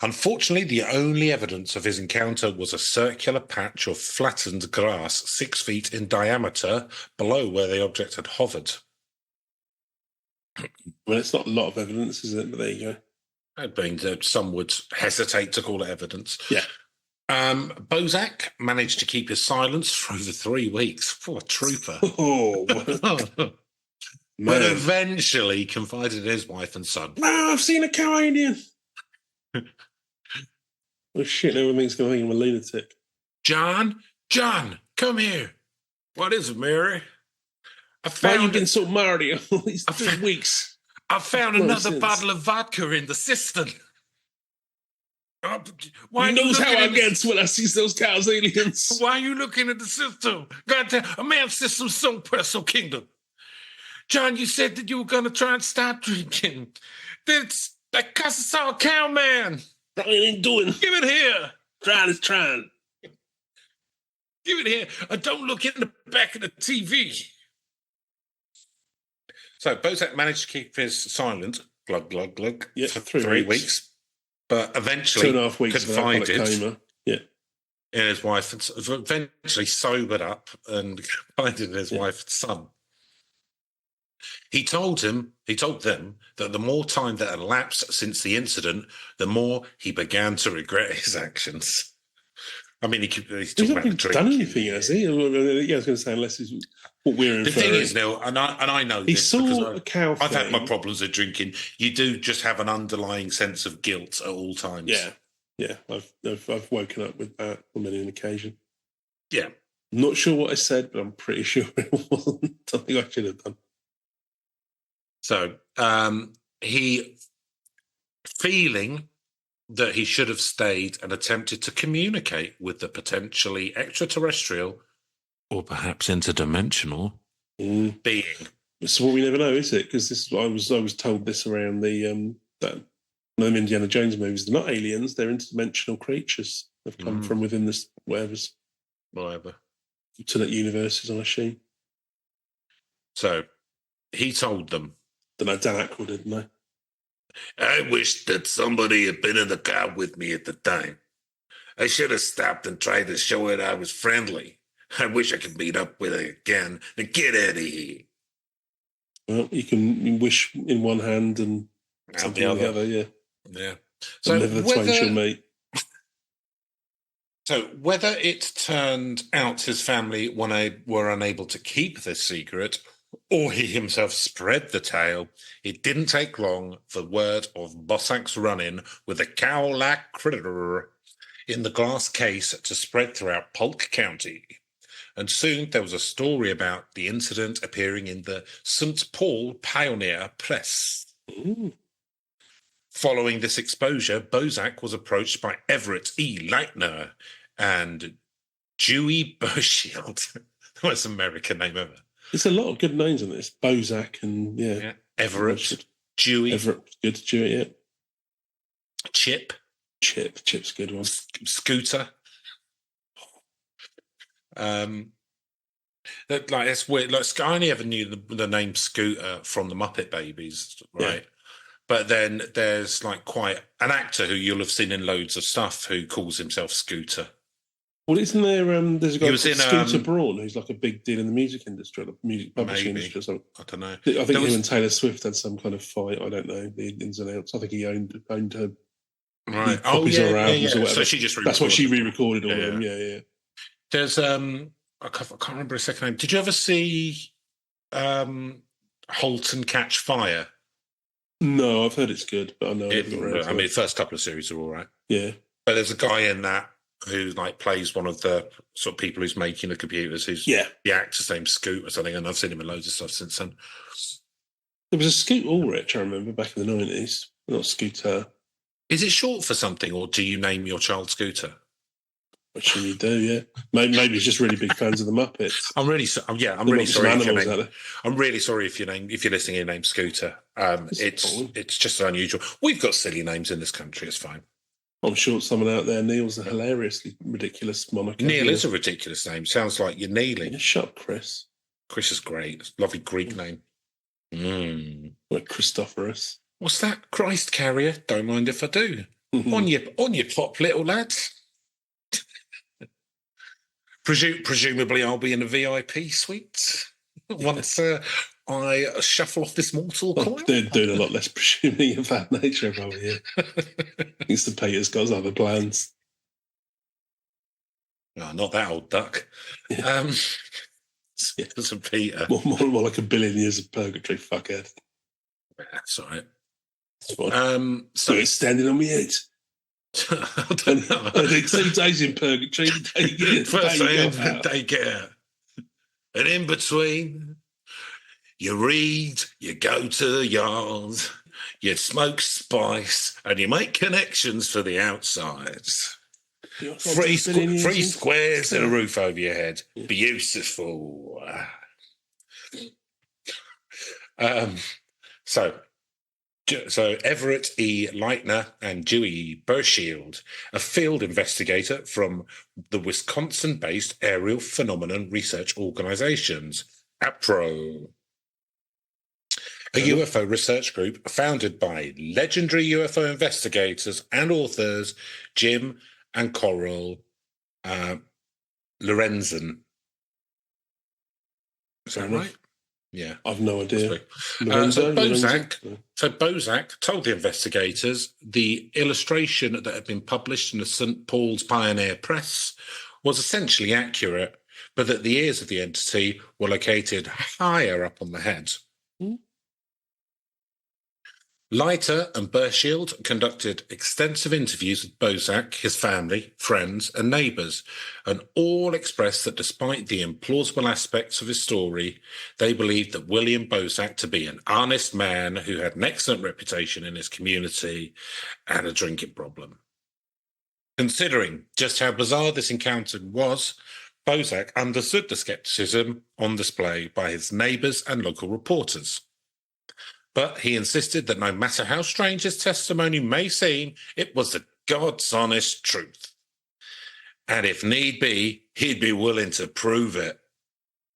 Unfortunately, the only evidence of his encounter was a circular patch of flattened grass 6 feet in diameter below where the object had hovered. Well, it's not a lot of evidence, is it? But there you go. I mean, some would hesitate to call it evidence. Yeah. Bosak managed to keep his silence for over 3 weeks. What a trooper. Oh, but eventually confided in his wife and son. No, I've seen a Canadian. Oh, shit, everything's going to think I'm a lunatic. John, come here. What is it, Mary? Why have you been so mardy all these 3 weeks? I found No another sense. bottle of vodka in the cistern. Why Who are you knows how looking I in the get when I see those cows, aliens? Why are you looking at the system? Goddamn, a man system so presso kingdom. John, you said that you were going to try and stop drinking. That's that Bosak Cow Man. I ain't doing. Give it here. Trying. Give it here. And don't look in the back of the TV. So Bosak managed to keep his silent, glug, glug, glug, Yep, for 3 weeks. But eventually 2.5 weeks confided coma. Yeah. in his wife and eventually sobered up and confided in his wife and son. He told them that the more time that elapsed since the incident, the more he began to regret his actions. I mean, he's talking about the drink. Done anything, has he? Yeah, I was going to say, unless it's what we're inferring. The thing is, Neil, and I know he this saw because a cow. I've had my problems with drinking. You do just have an underlying sense of guilt at all times. Yeah. I've woken up with that on many an occasion. Yeah. I'm not sure what I said, but I'm pretty sure it wasn't something I should have done. So he, feeling that he should have stayed and attempted to communicate with the potentially extraterrestrial or perhaps interdimensional being. So what we never know, is it? Because this I was told this around the them Indiana Jones movies. They're not aliens; they're interdimensional creatures. They've come from within this whatever alternate universes, I assume. So he told them. Don't know, Dan Aykroyd, didn't they? I wish that somebody had been in the car with me at the time. I should have stopped and tried to show it I was friendly. I wish I could meet up with it again and get out of here. Well, you can wish in one hand and something in the other, yeah. Yeah. So never the twain shall meet. So whether it turned out his family were unable to keep this secret, or he himself spread the tale, it didn't take long for word of Bosak's run-in with a cow-like critter in the glass case to spread throughout Polk County. And soon there was a story about the incident appearing in the St. Paul Pioneer Press. Ooh. Following this exposure, Bosak was approached by Everett E. Leitner and Dewey Burshield. That's an American name ever. There's a lot of good names on this. Bosak and Everett, Dewey. Everett, good. Dewey, yeah. Chip's a good one. Scooter. It's weird. Like, I only ever knew the name Scooter from the Muppet Babies, right? Yeah. But then there's like quite an actor who you'll have seen in loads of stuff who calls himself Scooter. Well, isn't there? There's a guy called Scooter Braun who's like a big deal in the music industry, the music publishing industry or something. I don't know. I think him and Taylor Swift had some kind of fight. I don't know the ins and outs. I think he owned her. Right. Copies of her albums or whatever. So she just that's why she re-recorded all of them. Yeah. There's I can't remember his second name. Did you ever see Halt and Catch Fire? No, I've heard it's good, but I know. The first couple of series are all right. Yeah, but there's a guy in that who like plays one of the sort of people who's making the computers. Who's the actor's name's Scoot or something, and I've seen him in loads of stuff since then. There was a Scoot Ulrich, I remember, back in the 90s. Not Scooter. Is it short for something, or do you name your child Scooter? What should you do? Yeah, maybe he's just really big fans of the Muppets. I'm really sorry. I'm really sorry if you're listening, your name's Scooter. It's just unusual. We've got silly names in this country. It's fine. I'm sure someone out there. Neil's a hilariously ridiculous moniker. Neil is a ridiculous name. Sounds like you're kneeling. Yeah, shut up, Chris. Chris is great. It's a lovely Greek name. Like Christophorus. What's that? Christ carrier. Don't mind if I do. On your pop, little lads. Presumably, I'll be in the VIP suite once I shuffle off this mortal coil. They're doing a lot less presuming of that nature over here. Mr. Peter's got his other plans. Oh, not that old duck. Yeah. Mr. Peter. More like a billion years of purgatory, fuckhead. That's all right. So it's standing on my head. I don't know. I think 2 days in purgatory, the day get out. And in between, You read, you go to the yard, you smoke spice, and you make connections for the outsides. Three squares and a roof over your head. Yeah. Beautiful. So Everett E. Leitner and Dewey Burshield, a field investigator from the Wisconsin-based Aerial Phenomenon Research Organizations, APRO, a UFO research group founded by legendary UFO investigators and authors Jim and Coral Lorenzen. Is that right? Yeah. I've no idea. So Bosak told the investigators the illustration that had been published in the St. Paul's Pioneer Press was essentially accurate, but that the ears of the entity were located higher up on the head. Leiter and Burshield conducted extensive interviews with Bosak, his family, friends, and neighbours, and all expressed that despite the implausible aspects of his story, they believed that William Bosak to be an honest man who had an excellent reputation in his community and a drinking problem. Considering just how bizarre this encounter was, Bosak understood the scepticism on display by his neighbours and local reporters. But he insisted that no matter how strange his testimony may seem, it was the God's honest truth. And if need be, he'd be willing to prove it.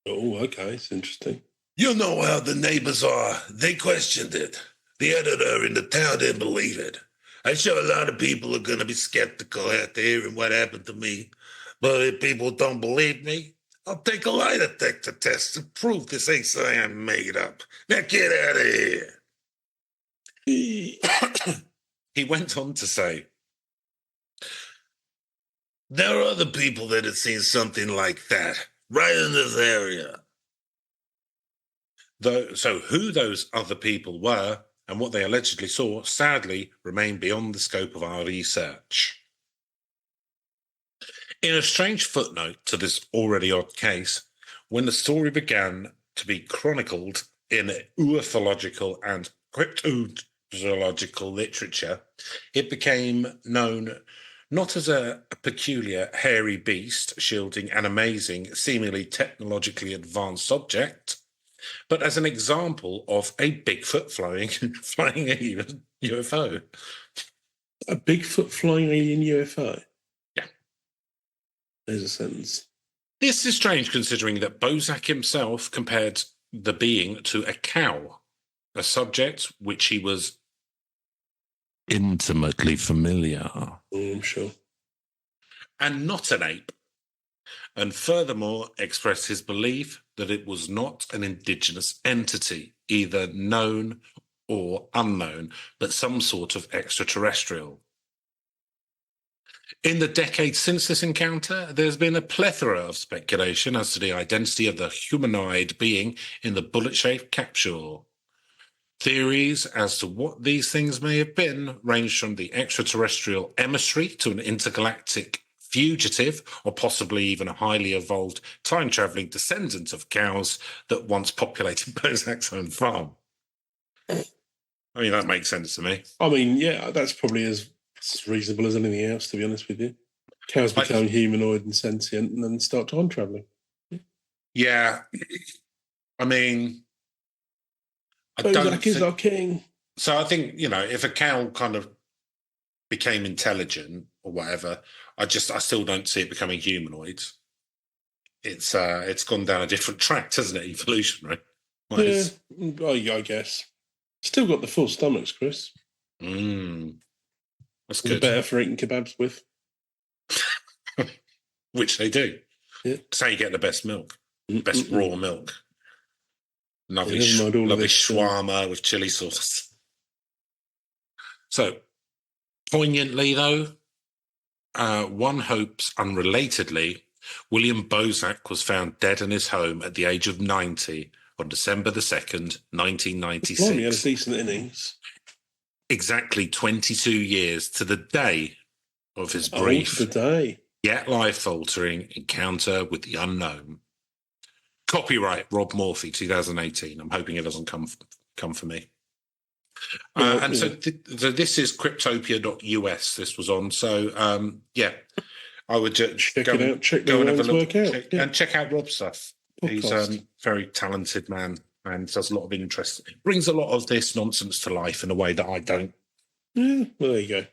Oh, okay. It's interesting. You know how the neighbors are. They questioned it. The editor in the town didn't believe it. I'm sure a lot of people are going to be skeptical after hearing what happened to me. But if people don't believe me, I'll take a lie detector test to prove this ain't something I made up. Now get out of here. He went on to say, there are other people that have seen something like that right in this area. So who those other people were and what they allegedly saw, sadly, remain beyond the scope of our research. In a strange footnote to this already odd case, when the story began to be chronicled in ufological and cryptozoological literature, it became known not as a peculiar hairy beast shielding an amazing, seemingly technologically advanced object, but as an example of a Bigfoot flying a UFO. A Bigfoot flying alien UFO? Yeah. There's a sentence. This is strange considering that Bosak himself compared the being to a cow, a subject which he was intimately familiar. I'm sure. And not an ape. And furthermore expressed his belief that it was not an indigenous entity, either known or unknown, but some sort of extraterrestrial. In the decades since this encounter, there's been a plethora of speculation as to the identity of the humanoid being in the bullet-shaped capsule. Theories as to what these things may have been range from the extraterrestrial emissary to an intergalactic fugitive, or possibly even a highly evolved time-travelling descendant of cows that once populated Bosak's own farm. I mean, that makes sense to me. I mean, yeah, that's probably as reasonable as anything else, to be honest with you. Cows become humanoid and sentient and then start time travelling. Yeah. I mean, Bosak is our king. So I think, if a cow kind of became intelligent or whatever, I still don't see it becoming humanoid. It's gone down a different track, hasn't it? Evolutionary. Yeah, I guess. Still got the full stomachs, Chris. That's good. Better for eating kebabs with. Which they do. Yeah. That's how you get the best milk. Best raw milk. Lovely, lovely shawarma with chili sauce. So, poignantly though, one hopes unrelatedly, William Bosak was found dead in his home at the age of 90 on December the 2nd, 1996. Well, he had a decent innings. Exactly 22 years to the day of his brief, to the day. yet life-altering encounter with the unknown. Copyright Rob Morphy 2018. I'm hoping it doesn't come for me. Well, so this is cryptopia.us. This was on. So I would just check go it out. Check go their and have a rounds look work out. and check out Rob's stuff. Podcast. He's very talented man and does a lot of interest. Brings a lot of this nonsense to life in a way that I don't. Yeah, well, there you go.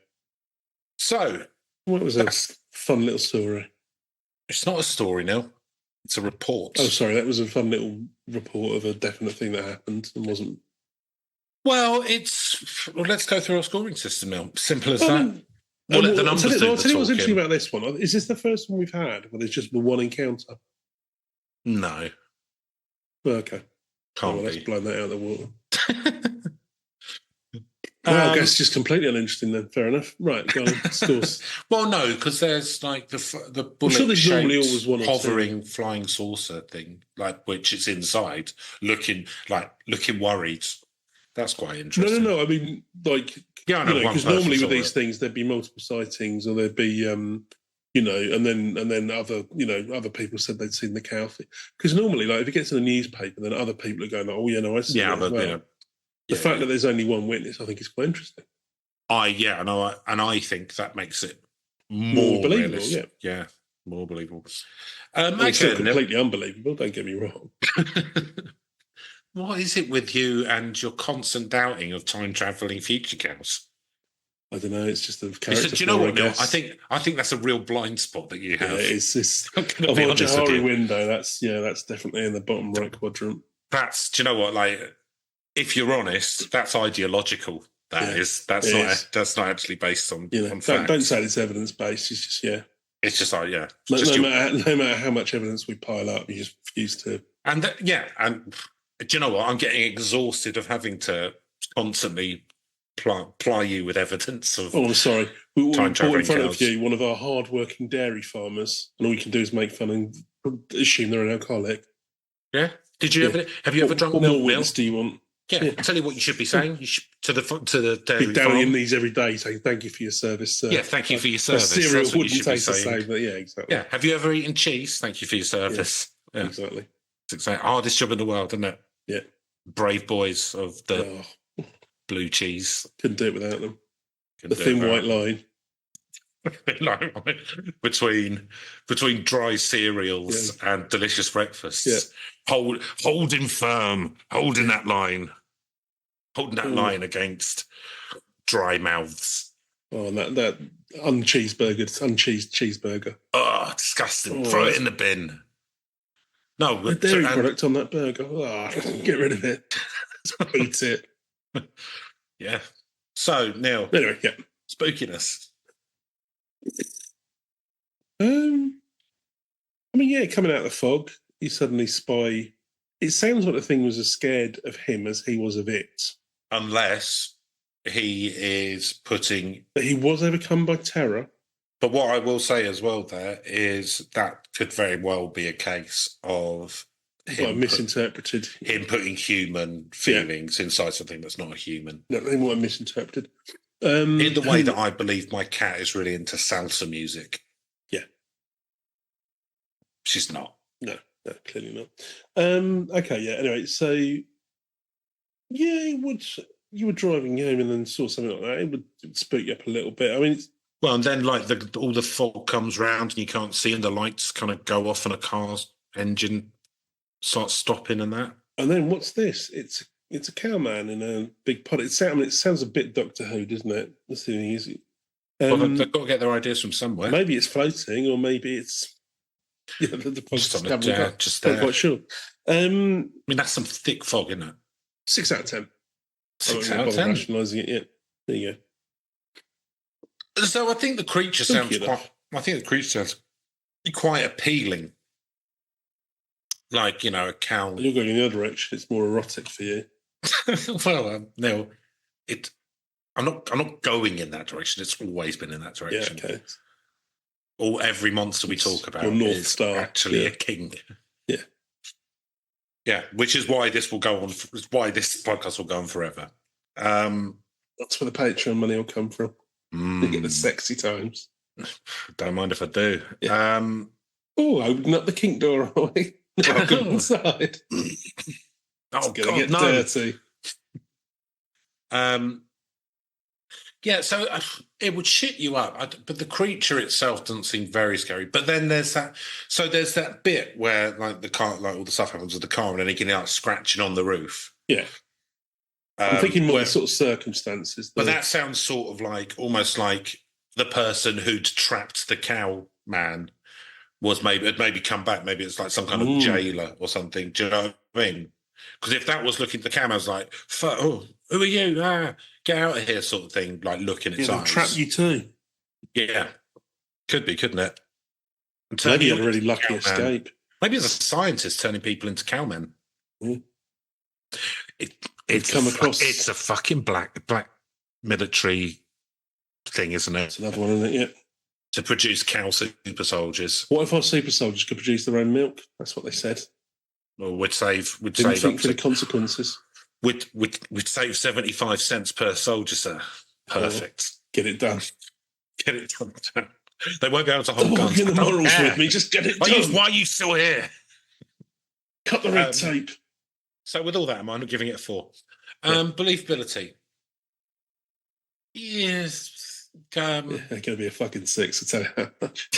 So What was that fun little story? it's not a story, Neil. It's a report. Oh, sorry, that was a fun little report of a definite thing that happened and wasn't. Well, let's go through our scoring system now. Simple as that. We'll let the numbers do the I'll tell you what's talking. interesting about this one. Is this the first one we've had where there's just the one encounter? No. Okay. Can't well, be. let's blow that out of the water. Well, I guess just completely uninteresting then. Fair enough. Right, go on. Scores. Well, no, because there's like the bullet sure there's normally always one or two. hovering flying saucer thing, like which is inside, looking worried. That's quite interesting. No. I mean, like, yeah, I know, because normally with these things there'd be multiple sightings, or there'd be, and then other people said they'd seen the cow thing. Because normally, like, if it gets in the newspaper, then other people are going, "Oh, yeah, no, I see it as well." The fact that there's only one witness, I think, is quite interesting. I think that makes it more believable. realistic. Yeah, more believable. It's still completely unbelievable. Don't get me wrong. What is it with you and your constant doubting of time traveling future cows? I don't know. It's just a character. Do you know what, Neil? I think that's a real blind spot that you have. Yeah, it's I'm on Jahari window. That's definitely in the bottom right quadrant. Do you know what? Like, if you're honest, that's ideological. That's not actually based on fact. Don't say it's evidence based. It's just It's just like no matter how much evidence we pile up, you just refuse to. And do you know what? I'm getting exhausted of having to constantly ply you with evidence of. Oh, I'm sorry. We time brought in front cows. of you one of our hard-working dairy farmers, and all you can do is make fun and assume they're an alcoholic. Yeah. Did you have you ever drunk milk? What more do you want? Yeah. I'll tell you what you should be saying. You should, to the dairy be down farm. in these every day saying thank you for your service, sir. Yeah, thank you for your service. Cereal wouldn't taste the same, but yeah, exactly. Yeah. Have you ever eaten cheese? Thank you for your service. Yeah. Exactly. It's the hardest job in the world, isn't it? Yeah. Brave boys of the blue cheese. Couldn't do it without them. The thin white line. between dry cereals and delicious breakfasts. Holding firm, holding that line against dry mouths. Oh, and that uncheesed cheeseburger. Oh, disgusting. Throw it in the bin. No, the dairy product on that burger. Oh, get rid of it. Eat it. Yeah. So, Neil. Anyway, spookiness. Coming out of the fog, you suddenly spy. It sounds like the thing was as scared of him as he was of it. Unless he is putting. But he was overcome by terror. But what I will say as well there is that could very well be a case of him misinterpreted. Him putting human feelings inside something that's not a human. No, they might have misinterpreted. In the way that I believe my cat is really into salsa music. Yeah. She's not. No, clearly not. Okay, yeah. Anyway, so you were driving home and then saw something like that. It would spook you up a little bit. I mean, well, and then like all the fog comes round and you can't see, and the lights kind of go off, and a car's engine starts stopping and that. And then what's this? It's a cowman in a big pot. It sounds a bit Doctor Who, doesn't it? That's the thing, is it? Well, they've got to get their ideas from somewhere. Maybe it's floating, or maybe it's the just there. Not quite sure. I mean, that's some thick fog, isn't it? 6 out of 10. 6 out of 10. Rationalising it yet? There you go. So I think the creature sounds quite appealing. Like, a cow. You're going in the other direction. It's more erotic for you. Well, no, I'm not going in that direction. It's always been in that direction. Yeah, okay. Every monster we talk about is Star. Actually a king. Yeah. Yeah, which is why this will go on. Why this podcast will go on forever. That's where the Patreon money will come from. You get the sexy times. Don't mind if I do. Yeah. Opening up the kink door, are we? Welcome inside. Oh, Gonna God, get no. dirty. Yeah, so it would shit you up, but the creature itself doesn't seem very scary. But then there's that. So there's that bit where like the car, like all the stuff happens with the car, and then he can out scratching on the roof. Yeah. I'm thinking more where, the sort of circumstances. But that sounds sort of like almost like the person who'd trapped the cow man had maybe come back. Maybe it's like some kind of jailer or something. Do you know what I mean? Because if that was looking, the camera's like, "Oh, who are you? Get out of here," sort of thing. Like looking at its eyes. Trap you too. Yeah, could be, couldn't it? Maybe you had a really lucky escape. Maybe as a scientist turning people into cowmen. Mm. It's a fucking black military thing, isn't it? It's another one, isn't it? Yeah. To produce cow super soldiers. What if our super soldiers could produce their own milk? That's what they said. Well, we'd save for the consequences. We'd save 75 cents per soldier, sir. Perfect. Get it done. Get it done. They won't be able to hold guns. The morals with me. Just get it done. Why are you still here? Cut the red tape. So with all that in mind, I'm giving it a 4. Believability. Yes. Going to be a fucking 6. I tell you how much.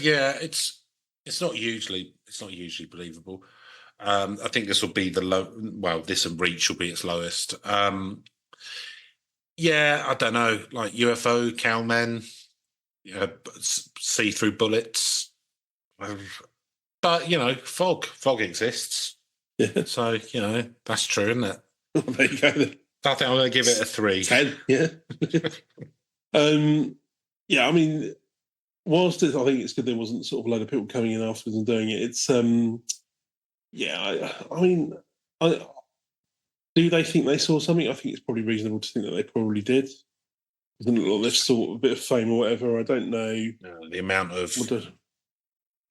Yeah, it's not usually believable. I think this will be the low. Well, this and Reach will be its lowest. Yeah, I don't know, like UFO, cowmen, see-through bullets. But fog exists. Yeah. So that's true, isn't it? There you go. Then. I think I'm going to give it a 3. 10. Yeah. Yeah, I mean, whilst I think it's good there wasn't sort of a load of people coming in afterwards and doing it, it's yeah, I mean, do they think they saw something? I think it's probably reasonable to think that they probably did. Isn't it like they've sought a bit of fame or whatever? I don't know. The amount of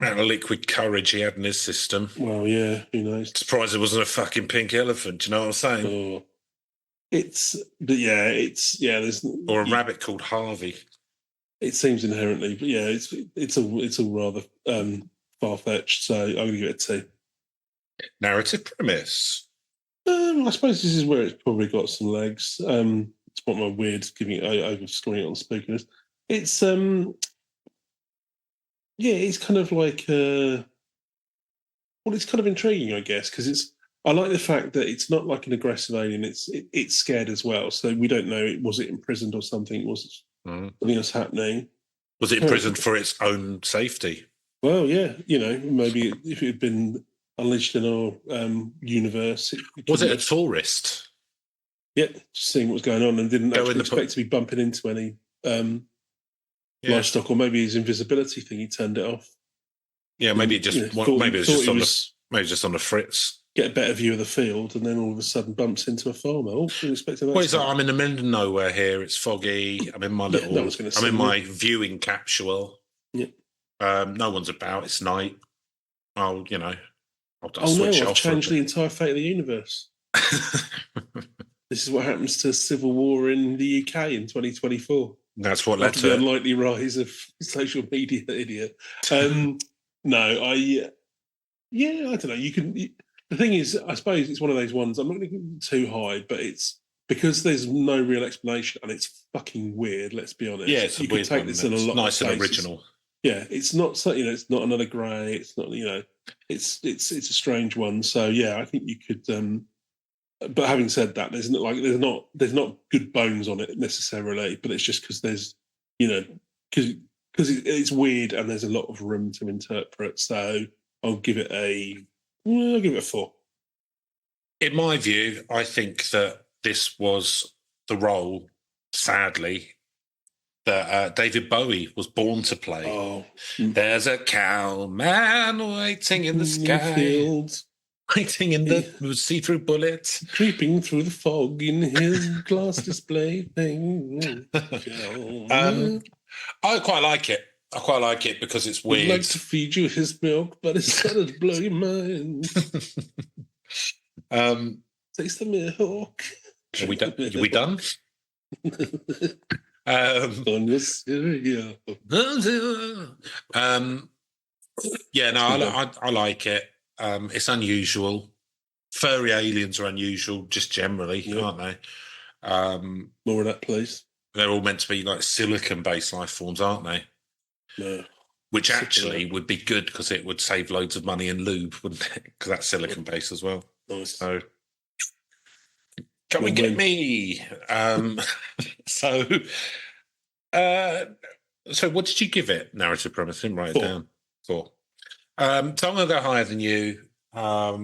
liquid courage he had in his system. Well, yeah, who knows? Surprised it wasn't a fucking pink elephant. Do you know what I'm saying? Oh. There's or a rabbit called Harvey. It seems inherently, but yeah, it's all rather far fetched. So I'm going to give it a 2. Narrative premise. I suppose this is where it's probably got some legs. It's what my weird giving it over scoring it on spookiness. It's it's kind of like it's kind of intriguing, I guess, because I like the fact that it's not like an aggressive alien. It's scared as well, so we don't know. Was it imprisoned or something? Was something else happening? Was it imprisoned for its own safety? Well, yeah, maybe if it had been unleashed in our universe, was it a tourist? Yeah, just seeing what was going on and didn't actually expect to be bumping into any livestock, or maybe his invisibility thing. He turned it off. Yeah, maybe it just maybe it was just on the fritz. Get a better view of the field, and then all of a sudden bumps into a farmer. Oh, didn't expect that. Well, it's like, I'm in the middle of nowhere here. It's foggy. I'm in my I'm in my viewing capsule. Yeah. No one's about. It's night. I'll switch off. I've changed the entire fate of the universe. This is what happens to civil war in the UK in 2024. That's what led to the unlikely rise of social media idiot. I don't know. You can. The thing is, I suppose it's one of those ones. I'm not going to give it too high, but it's because there's no real explanation and it's fucking weird. Let's be honest. Yeah, it's a weird one. This in a lot nice of and original. Yeah, it's not so. It's not another Grey. It's not. It's a strange one. So yeah, I think you could. But having said that, there's not good bones on it necessarily. But it's just because there's because it's weird and there's a lot of room to interpret. So I'll give it a 4. In my view, I think that this was the role, sadly, that David Bowie was born to play. Oh. There's a cow man waiting in the sky, fields. Waiting in the see-through bullets, creeping through the fog in his glass display thing. I quite like it. Because it's weird. I'd like to feed you his milk, but it's started to blow your mind. Taste the milk. Are we done? On your cereal. I like it. It's unusual. Furry aliens are unusual, just generally, aren't they? More of that, please. They're all meant to be like silicon-based life forms, aren't they? No. Which actually would be good because it would save loads of money in lube, wouldn't it? Because that's silicon-based as well. Nice. So, come and get me. So what did you give it? Narrative premise. I didn't write it down. 4. So I'm going to go higher than you. I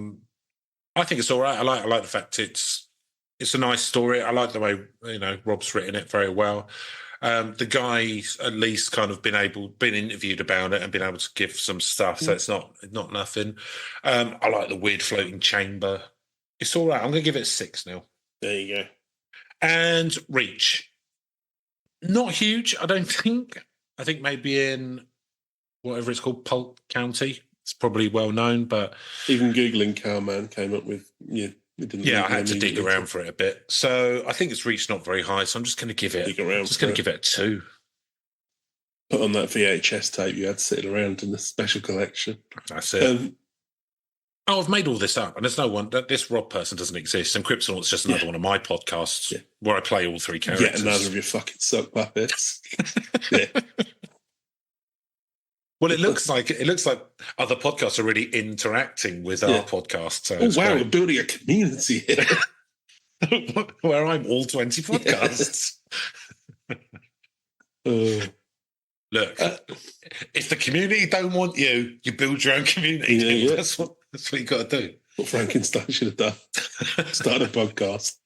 think it's all right. I like the fact it's a nice story. I like the way Rob's written it very well. The guy's at least kind of been interviewed about it and been able to give some stuff, so it's not nothing. I like the weird floating chamber. It's all right. I'm going to give it a 6 now. There you go. And reach, not huge, I don't think. I think maybe in whatever it's called, Polk County. It's probably well known, but even Googling Cow Man came up with I had to dig around for it a bit. So I think it's reached not very high. So I'm just going to give it. Give it a 2. Put on that VHS tape you had sitting around in the special collection. That's it. I've made all this up, and there's no one. This Rob person doesn't exist, and Kryptonaut's just another one of my podcasts where I play all 3 characters. Yet another of your fucking sock puppets. Yeah. Well, it looks like other podcasts are really interacting with our podcast. So wow, we're building a community here. Where I'm all 20 podcasts. Look, if the community don't want you, you build your own community. That's what you got to do. What Frankenstein should have done. Start a podcast.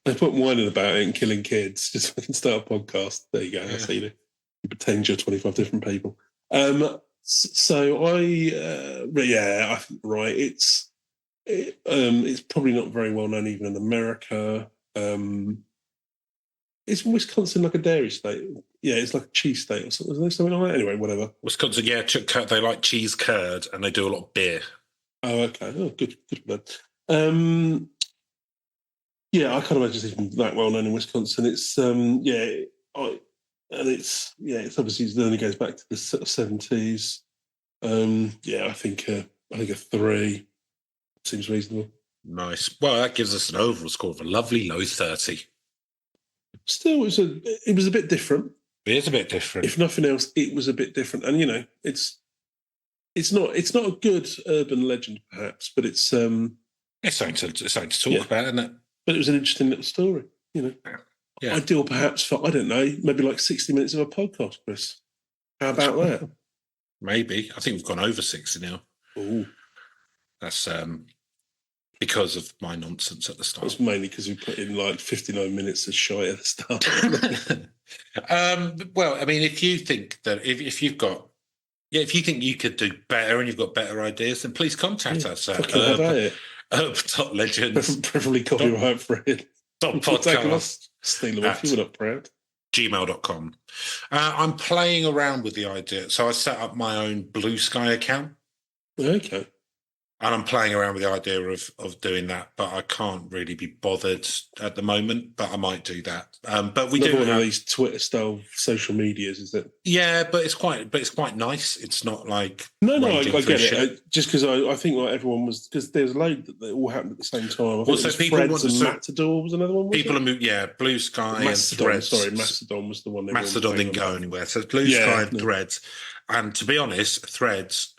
They put whining about it and killing kids. Just fucking start a podcast. There you go. That's how you do. You pretend you're 25 different people. So I think right. It's probably not very well known even in America. Is Wisconsin like a dairy state? Yeah, it's like a cheese state or something. Isn't there something like that? Anyway, whatever. Wisconsin, they like cheese curd and they do a lot of beer. Oh, okay. Oh, good for them. I can't imagine it's even that well known in Wisconsin. It's it's obviously it only goes back to the 70s. I think a 3 seems reasonable. Nice. Well, that gives us an overall score of a lovely low 30. Still, it was a bit different. It is a bit different. If nothing else, it was a bit different. And it's not a good urban legend, perhaps, but it's something to talk about, isn't it? But it was an interesting little story, Yeah. Ideal, perhaps, for, I don't know, maybe like 60 minutes of a podcast, Chris. How about that? Maybe. I think we've gone over 60 now. Ooh. That's because of my nonsense at the start. It's mainly because we put in like 59 minutes of shy at the start. Well, I mean, if you think that if you think you could do better and you've got better ideas, then please contact us at Legends. Preferably copyright free. Podcast. Steal them off you, we're not proud. gmail.com. I'm playing around with the idea. So I set up my own Blue Sky account. Okay. And I'm playing around with the idea of doing that, but I can't really be bothered at the moment. But I might do that. But we do one of these Twitter style social medias, is it? Yeah, but it's quite nice. It's not like no, I get it. Just because I think like everyone was because there's a load that all happened at the same time. I think also, people Threads and Matador was another one. People are Blue Sky Mastodon, and Threads. Sorry, Mastodon was the one. Mastodon didn't go anywhere. So Blue Sky and Threads, and to be honest, Threads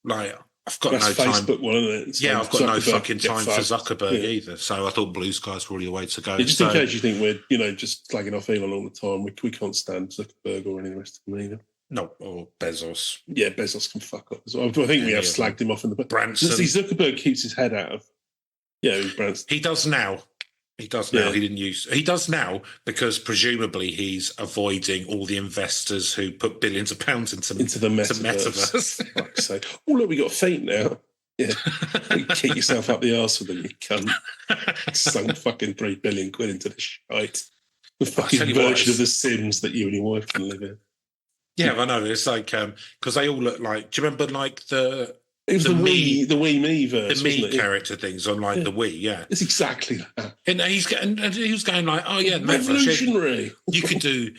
like. I've got That's no Facebook time. One, isn't it? So I've got no fucking time for Zuckerberg either. So I thought Blue Sky's probably the way to go. Yeah, just in case you think we're, just slagging off Elon all the time, we can't stand Zuckerberg or any of the rest of them either. No, or Bezos. Yeah, Bezos can fuck off as well. I think we have slagged him off in the Branson. See, Zuckerberg keeps his head out of. Yeah, Branson. He does now. He does now. He does now because presumably he's avoiding all the investors who put billions of pounds into the metaverse. Fuck's sake. Oh, look, we got feet now. Yeah. You kick yourself up the arse with them, you cunt. Sunk fucking £3 billion into the shite. The fucking version of The Sims that you and your wife can live in. Yeah, I know. It's like, because they all look like, do you remember like the Wii Me verse, the Me character things on like the Wii, yeah. It's exactly that. And he was going like, oh yeah, revolutionary. You could do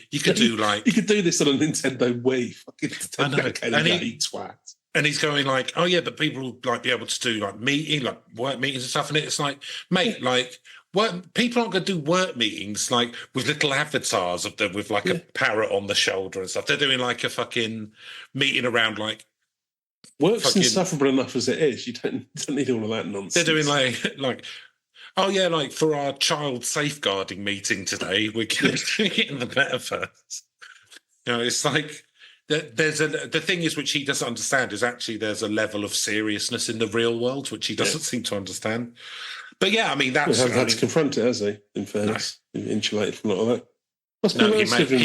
like you could do this on a Nintendo Wii. Fucking I know. and twat. And he's going like, oh yeah, but people will like be able to do like work meetings and stuff. And it's like, mate, like people aren't going to do work meetings like with little avatars of them with like a parrot on the shoulder and stuff. They're doing like a fucking meeting around like work's insufferable enough as it is. You don't need all of that nonsense. They're doing like oh yeah, like for our child safeguarding meeting today, we're going to do it in the metaverse. You know, it's like the thing is, which he doesn't understand, is actually there's a level of seriousness in the real world which he doesn't seem to understand. But yeah, I mean, that's... He hasn't had to confront it, has he? In fairness, insulated from a lot of that. Must be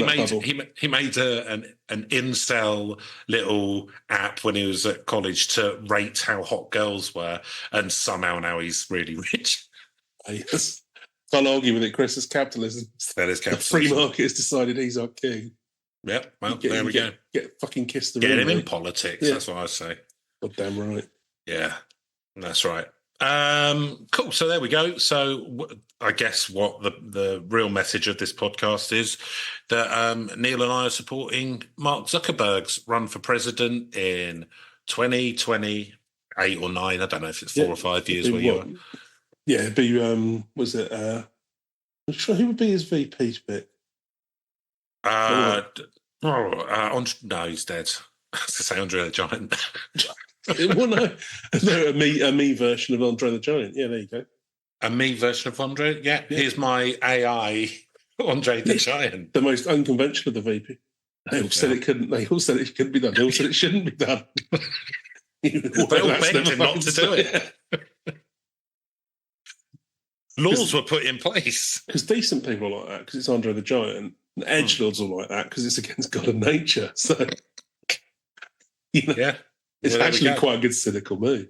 he made an incel little app when he was at college to rate how hot girls were, and somehow now he's really rich. Yes. Can't argue with it, Chris. It's capitalism. That is capitalism. The free market has decided he's our king. Yep. Well, there we go. Get fucking kissed the room. Get him in mate. politics. Yeah. That's what I say. God damn right. Yeah, that's right. Cool. So there we go. So I guess what the real message of this podcast is that Neil and I are supporting Mark Zuckerberg's run for president in 2028 or 9. I don't know if it's 4 or 5 years where you are. Yeah, it'd be was it I'm sure who would be his VP to pick? No, he's dead. I was going to say Andre the Giant. Well, no, a me version of Andre the Giant. Yeah, there you go. A me version of Andre? Yeah. Here's my AI Andre the Giant. The most unconventional of the VP. They all said it couldn't. They all said it couldn't be done. They all said it shouldn't be done. They all begged him not to do it. Laws were put in place. Because decent people are like that, because it's Andre the Giant. And edgelords are like that, because it's against God and nature. So, yeah. It's actually quite a good cynical move.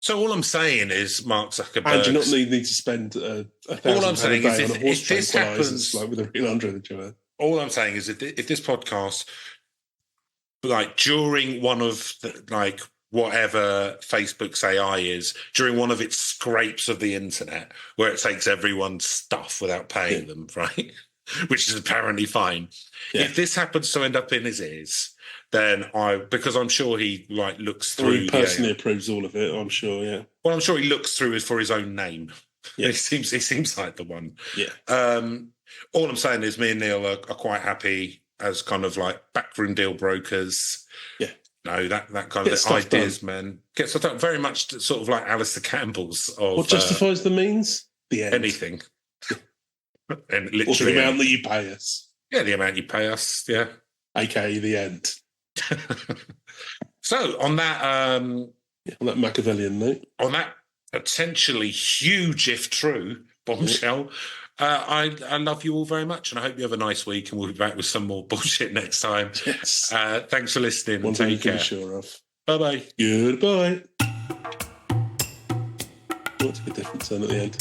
So all I'm saying is, Mark Zuckerberg, and you not need to spend £1,000 all I'm saying is, if this happens, like with a real Andre the Giant. All I'm saying is, if this podcast, like during one of the, like whatever Facebook's AI is, during one of its scrapes of the internet, where it takes everyone's stuff without paying them, right, which is apparently fine. Yeah. If this happens to end up in his ears, then because I'm sure he like looks through. He personally approves all of it. I'm sure, yeah. Well, I'm sure he looks through it for his own name. Yeah. He seems like the one. Yeah. All I'm saying is, me and Neil are quite happy as kind of like backroom deal brokers. Yeah. No, that kind of ideas, man. Get stuff done. Very much sort of like Alistair Campbell's. What justifies the means? The end. Anything. And literally, or the amount that you pay us. Yeah, the amount you pay us. Yeah. AKA the end. So on that on that Machiavellian note, on that potentially huge, if true, bombshell, I love you all very much, and I hope you have a nice week, and we'll be back with some more bullshit next time. Yes. Thanks for listening. One thing you can care. Be sure of. Bye-bye. Goodbye. What's a good different turn at the end?